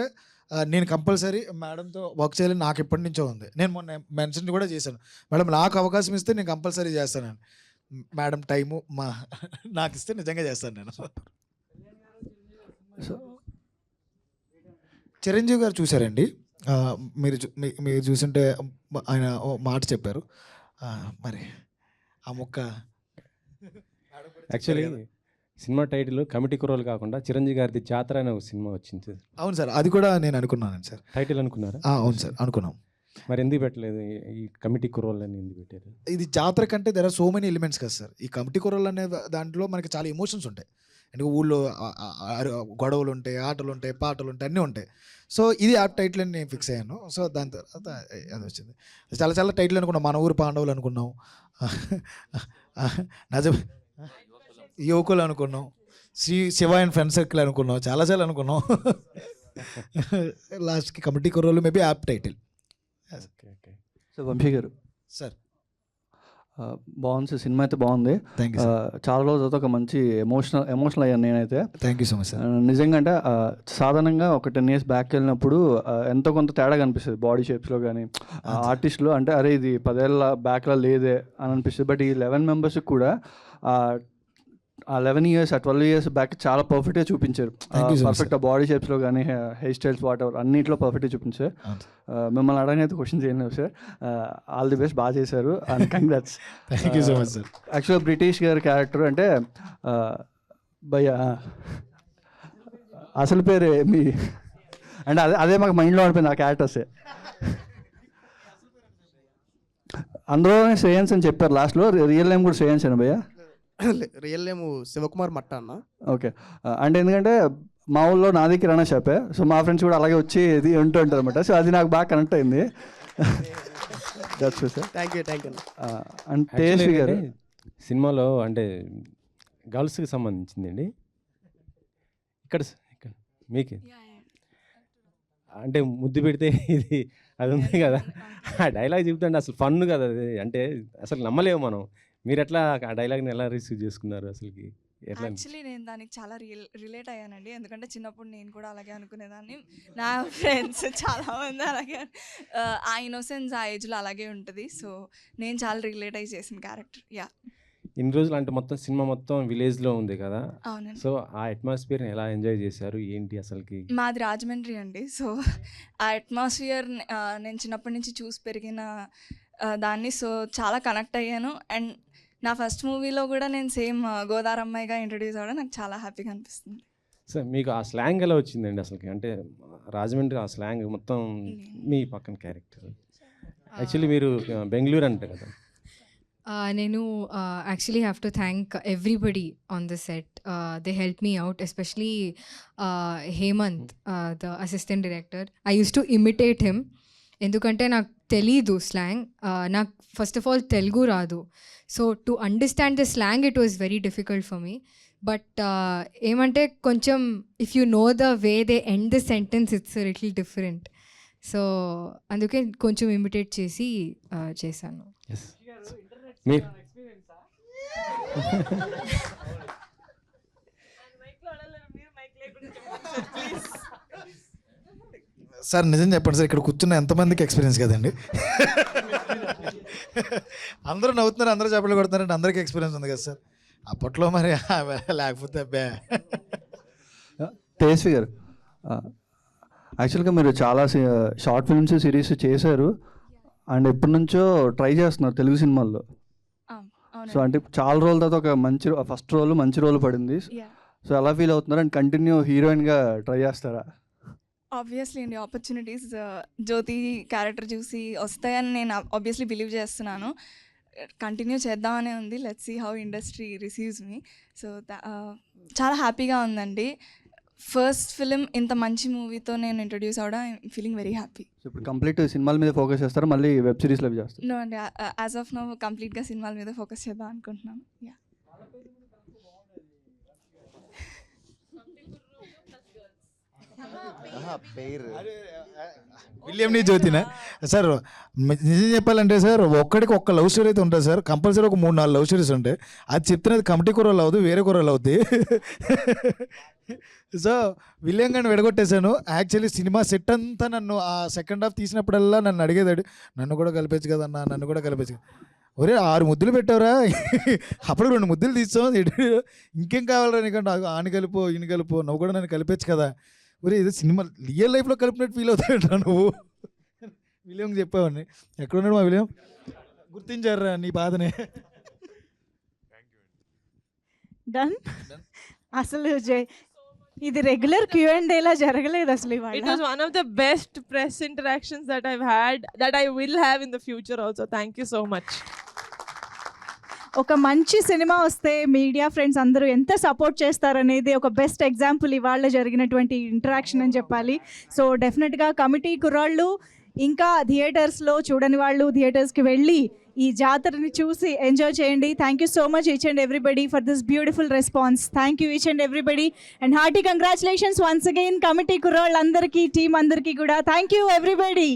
నేను కంపల్సరీ మేడంతో వర్క్ చేయాలని నాకు ఎప్పటి నుంచో ఉంది. నేను మొన్న మెన్షన్ కూడా చేశాను, మేడం నాకు అవకాశం ఇస్తే నేను కంపల్సరీ చేస్తాను. మేడం టైము నాకు ఇస్తే నిజంగా చేస్తాను నేను. చిరంజీవి గారు చూసారండి, మీరు చూసుంటే ఆయన మాట చెప్పారు, మరి ఆ మొక్క యాక్చువల్లీ సినిమా టైటిల్ కమిటీ కుర్రోలు కాకుండా చిరంజీవి గారిది జాతర అనే ఒక సినిమా వచ్చింది. అవును సార్, అది కూడా నేను అనుకున్నాను సార్. టైటిల్ అనుకున్నారా? అవును సార్ అనుకున్నాం. మరి ఎందుకు పెట్టలేదు ఈ కమిటీ కుర్రోళ్ళు అని ఎందుకు పెట్టారు? ఇది జాతర కంటే there are so many elements కదా సార్. ఈ కమిటీ కుర్రోళ్ళు అనే దాంట్లో మనకి చాలా ఎమోషన్స్ ఉంటాయి, అంటే ఊళ్ళో గొడవలు ఉంటాయి, ఆటలు ఉంటాయి, పాటలు ఉంటాయి, అన్నీ ఉంటాయి. సో ఇది ఆ టైటిల్ అని నేను ఫిక్స్ అయ్యాను. సో దాని తర్వాత అది వచ్చింది. చాలా టైటిల్ అనుకున్నాం, మన ఊరు పాండవులు అనుకున్నాం, యువకులు అనుకున్నాం, శివ అండ్ ఫ్రెండ్ సర్కిల్ అనుకున్నాం, చాలా అనుకున్నాం. లాస్ట్కి Committee Kurrollu maybe app title. So Vamsi garu sir, బాగుంది సార్, సినిమా అయితే బాగుంది. Thank you sir. చాలా రోజుల తర్వాత ఒక మంచి ఎమోషనల్ అయ్యాను నేనైతే. Thank you so much sir. నిజంగా అంటే సాధారణంగా ఒక 10 years బ్యాక్ వెళ్ళినప్పుడు ఎంతో కొంత తేడా కనిపిస్తుంది బాడీ షేప్స్లో కానీ ఆర్టిస్ట్లో. అంటే అరే ఇది 10 ఏళ్ళ బ్యాక్లో లేదే అని అనిపిస్తుంది. బట్ ఈ 11 members కూడా ఆ 11 years, 12 years బ్యాక్ చాలా పర్ఫెక్ట్గా చూపించారు. పర్ఫెక్ట్ బాడీ షేప్స్లో కానీ హెయిర్ స్టైల్స్ వాట్ ఎవర్ అన్నింటిలో పర్ఫెక్ట్గా చూపించారు. మిమ్మల్ని అడగనైతే క్వశ్చన్ చేయలేము సార్. ఆల్ ది బెస్ట్, బాగా చేశారు and congrats. Thank you so much sir. యాక్చువల్గా బ్రిటిష్ గారి క్యారెక్టర్ అంటే భయ్యా అసలు పేరే మీ అంటే అదే మాకు మైండ్లో ఉండిపోయింది ఆ క్యారెక్టర్సే. అందులో శ్రేయన్స్ అని చెప్పారు లాస్ట్లో, రియల్ నేమ్ కూడా శ్రేయన్స్ అని భయ్యా? రియల్ నేమ్ శివకుమార్ మట్ట అన్న. ఓకే. అంటే ఎందుకంటే మా ఊళ్ళో నాది కిరాణా షాపే, సో మా ఫ్రెండ్స్ కూడా అలాగే వచ్చి ఇది ఉంటూ ఉంటారు అనమాట. సో అది నాకు బాగా కనెక్ట్ అయింది. Sir thank you and Tejaswi garu సినిమాలో అంటే గర్ల్స్కి సంబంధించిందండి. ఇక్కడ ఇక్కడ మీకు అంటే ముద్దు పెడితే ఇది అది ఉంది కదా, ఆ డైలాగ్ చెప్తుంటే అసలు ఫన్ కదా అది. అంటే అసలు నమ్మలేము మనం. మీరు ఎట్లా ఆ డైలాగ్ని ఎలా రిసీవ్ చేసుకున్నారు అసలుకి? ఎట్లా? యాక్చువల్లీ నేను దానికి చాలా రిలేట్ అయ్యానండి. ఎందుకంటే చిన్నప్పుడు నేను కూడా అలాగే అనుకునేదాన్ని. నా ఫ్రెండ్స్ చాలామంది అలాగే ఆ ఇన్నోసెన్స్ ఆ ఏజ్లో అలాగే ఉంటుంది. సో నేను చాలా రిలేట్ అయ్యి చేసిన క్యారెక్టర్. ఇన్ని రోజులు అంటే మొత్తం సినిమా మొత్తం విలేజ్లో ఉంది కదా, అవునండి. సో ఆ అట్మాస్ఫియర్ని ఎలా ఎంజాయ్ చేశారు ఏంటి అసలుకి? మాది రాజమండ్రి అండి. సో ఆ అట్మాస్ఫియర్ నేను చిన్నప్పటి నుంచి చూసి పెరిగిన దాన్ని. సో చాలా కనెక్ట్ అయ్యాను. అండ్ నా ఫస్ట్ మూవీలో కూడా నేను సేమ్ గోదావరి అమ్మాయిగా ఇంట్రడ్యూస్ అవ్వడం నాకు చాలా హ్యాపీగా అనిపిస్తుంది. సార్ మీకు ఆ స్లాంగ్ ఎలా వచ్చిందండి అసలుకి? అంటే రాజమండ్రి ఆ స్లాంగ్ మొత్తం మీ పక్కన క్యారెక్టర్. యాక్చువల్లీ మీరు బెంగళూరు అంటే కదా. నేను actually have to thank everybody on the set. They help me out, especially Hemant, the assistant director. I use to imitate him ఎందుకంటే నాకు తెలీదు స్లాంగ్. నాకు ఫస్ట్ ఆఫ్ ఆల్ తెలుగు రాదు. So to understand the slang it was very difficult for me. But ఏమంటే కొంచెం if you know the way they end the sentence it's little different. So అందుకే కొంచెం imitate చేసి చేశాను. సార్ నిజం చెప్పండి సార్, ఇక్కడ కూర్చున్న ఎంతమందికి ఎక్స్పీరియన్స్ కదండి? అందరూ నవ్వుతున్నారు, అందరూ చెప్పలు కొడుతున్నారంటే అందరికీ ఎక్స్పీరియన్స్ ఉంది కదా సార్. అప్పట్లో మరి లేకపోతే అబ్బా. తేజస్వి గారు యాక్చువల్గా మీరు చాలా షార్ట్ ఫిల్మ్స్ సిరీస్ చేశారు అండ్ ఎప్పటి నుంచో ట్రై చేస్తున్నారు తెలుగు సినిమాల్లో. సో అంటే చాలా రోజుల తర్వాత ఒక మంచి ఫస్ట్ రోల్ మంచి రోల్ పడింది. సో ఎలా ఫీల్ అవుతున్నారు అండ్ కంటిన్యూ హీరోయిన్గా ట్రై చేస్తారా? ఆబ్వియస్లీ అండి, ఆపర్చునిటీస్ జ్యోతి క్యారెక్టర్ చూసి వస్తాయని నేను ఆబ్వియస్లీ బిలీవ్ చేస్తున్నాను. కంటిన్యూ చేద్దామనే ఉంది. Let's see how industry receives me. So చాలా హ్యాపీగా ఉందండి. ఫస్ట్ ఫిలిం ఇంత మంచి మూవీతో నేను ఇంట్రడ్యూస్ అవడం ఫీలింగ్ వెరీ హ్యాపీ. సో ఇప్పుడు కంప్లీట్ సినిమాల మీద ఫోకస్ చేస్తారా, మళ్ళీ వెబ్ సిరీస్లో చేస్తారు? నో అండి, యాజ్ ఆఫ్ నో కంప్లీట్గా సినిమాల మీద ఫోకస్ చేద్దాం అనుకుంటున్నాను. విలియంని జ్యోతినా సార్? నిజం చెప్పాలంటే సార్ ఒక్కడికి ఒక్క లవ్ స్టోరీ అయితే ఉంటుంది సార్. కంపల్సరీ ఒక 3-4 లవ్ స్టోరీస్ ఉంటాయి. అది చెప్తున్నది కమిటీ కూరలు అవుతుంది, వేరే కూరలు అవుతాయి. సో విలియం గారిని విడగొట్టేశాను. యాక్చువల్లీ సినిమా సెట్ అంతా నన్ను ఆ సెకండ్ హాఫ్ తీసినప్పుడల్లా నన్ను అడిగేదాడు, నన్ను కూడా కలిపేచ్చు కదన్నా, నన్ను కూడా కలిపేచ్చు. ఒరే 6 ముద్దులు పెట్టావురా, అప్పుడు 2 ముద్దులు తీస్తాం, ఇంకేం కావాలరా నీకంటే ఆని కలిపో ఈయన కలిపో, నువ్వు కూడా నన్ను కలిపేచ్చు కదా. ఒరే ఇది సినిమా రియల్ లైఫ్లో కలిపినట్టు ఫీల్ అవుతాయంటా నువ్వు. విలియం చెప్పావని. ఎక్కడున్నాడు మా విలియం? గుర్తించారా నీ బాధనే? డన్. అసలు ఇది రెగ్యులర్ Q&A లా జరగలేదు అసలు ఇవాళ. It was one of the best press interactions that I've had, that I will have in the future also. Thank you so much. ఒక మంచి సినిమా వస్తే మీడియా ఫ్రెండ్స్ అందరూ ఎంత సపోర్ట్ చేస్తారనేది ఒక బెస్ట్ ఎగ్జాంపుల్ ఇవాళ జరిగినటువంటి ఇంటరాక్షన్ అని చెప్పాలి. సో డెఫినెట్గా కమిటీ కుర్రాళ్ళు ఇంకా థియేటర్స్లో చూడని వాళ్ళు థియేటర్స్కి వెళ్ళి ఈ జాతరని చూసి ఎంజాయ్ చేయండి. Thank you so much each and everybody for this beautiful response. Thank you each and everybody and hearty congratulations once again committee కుర్రాళ్ళందరికీ, టీం అందరికీ కూడా. Thank you everybody.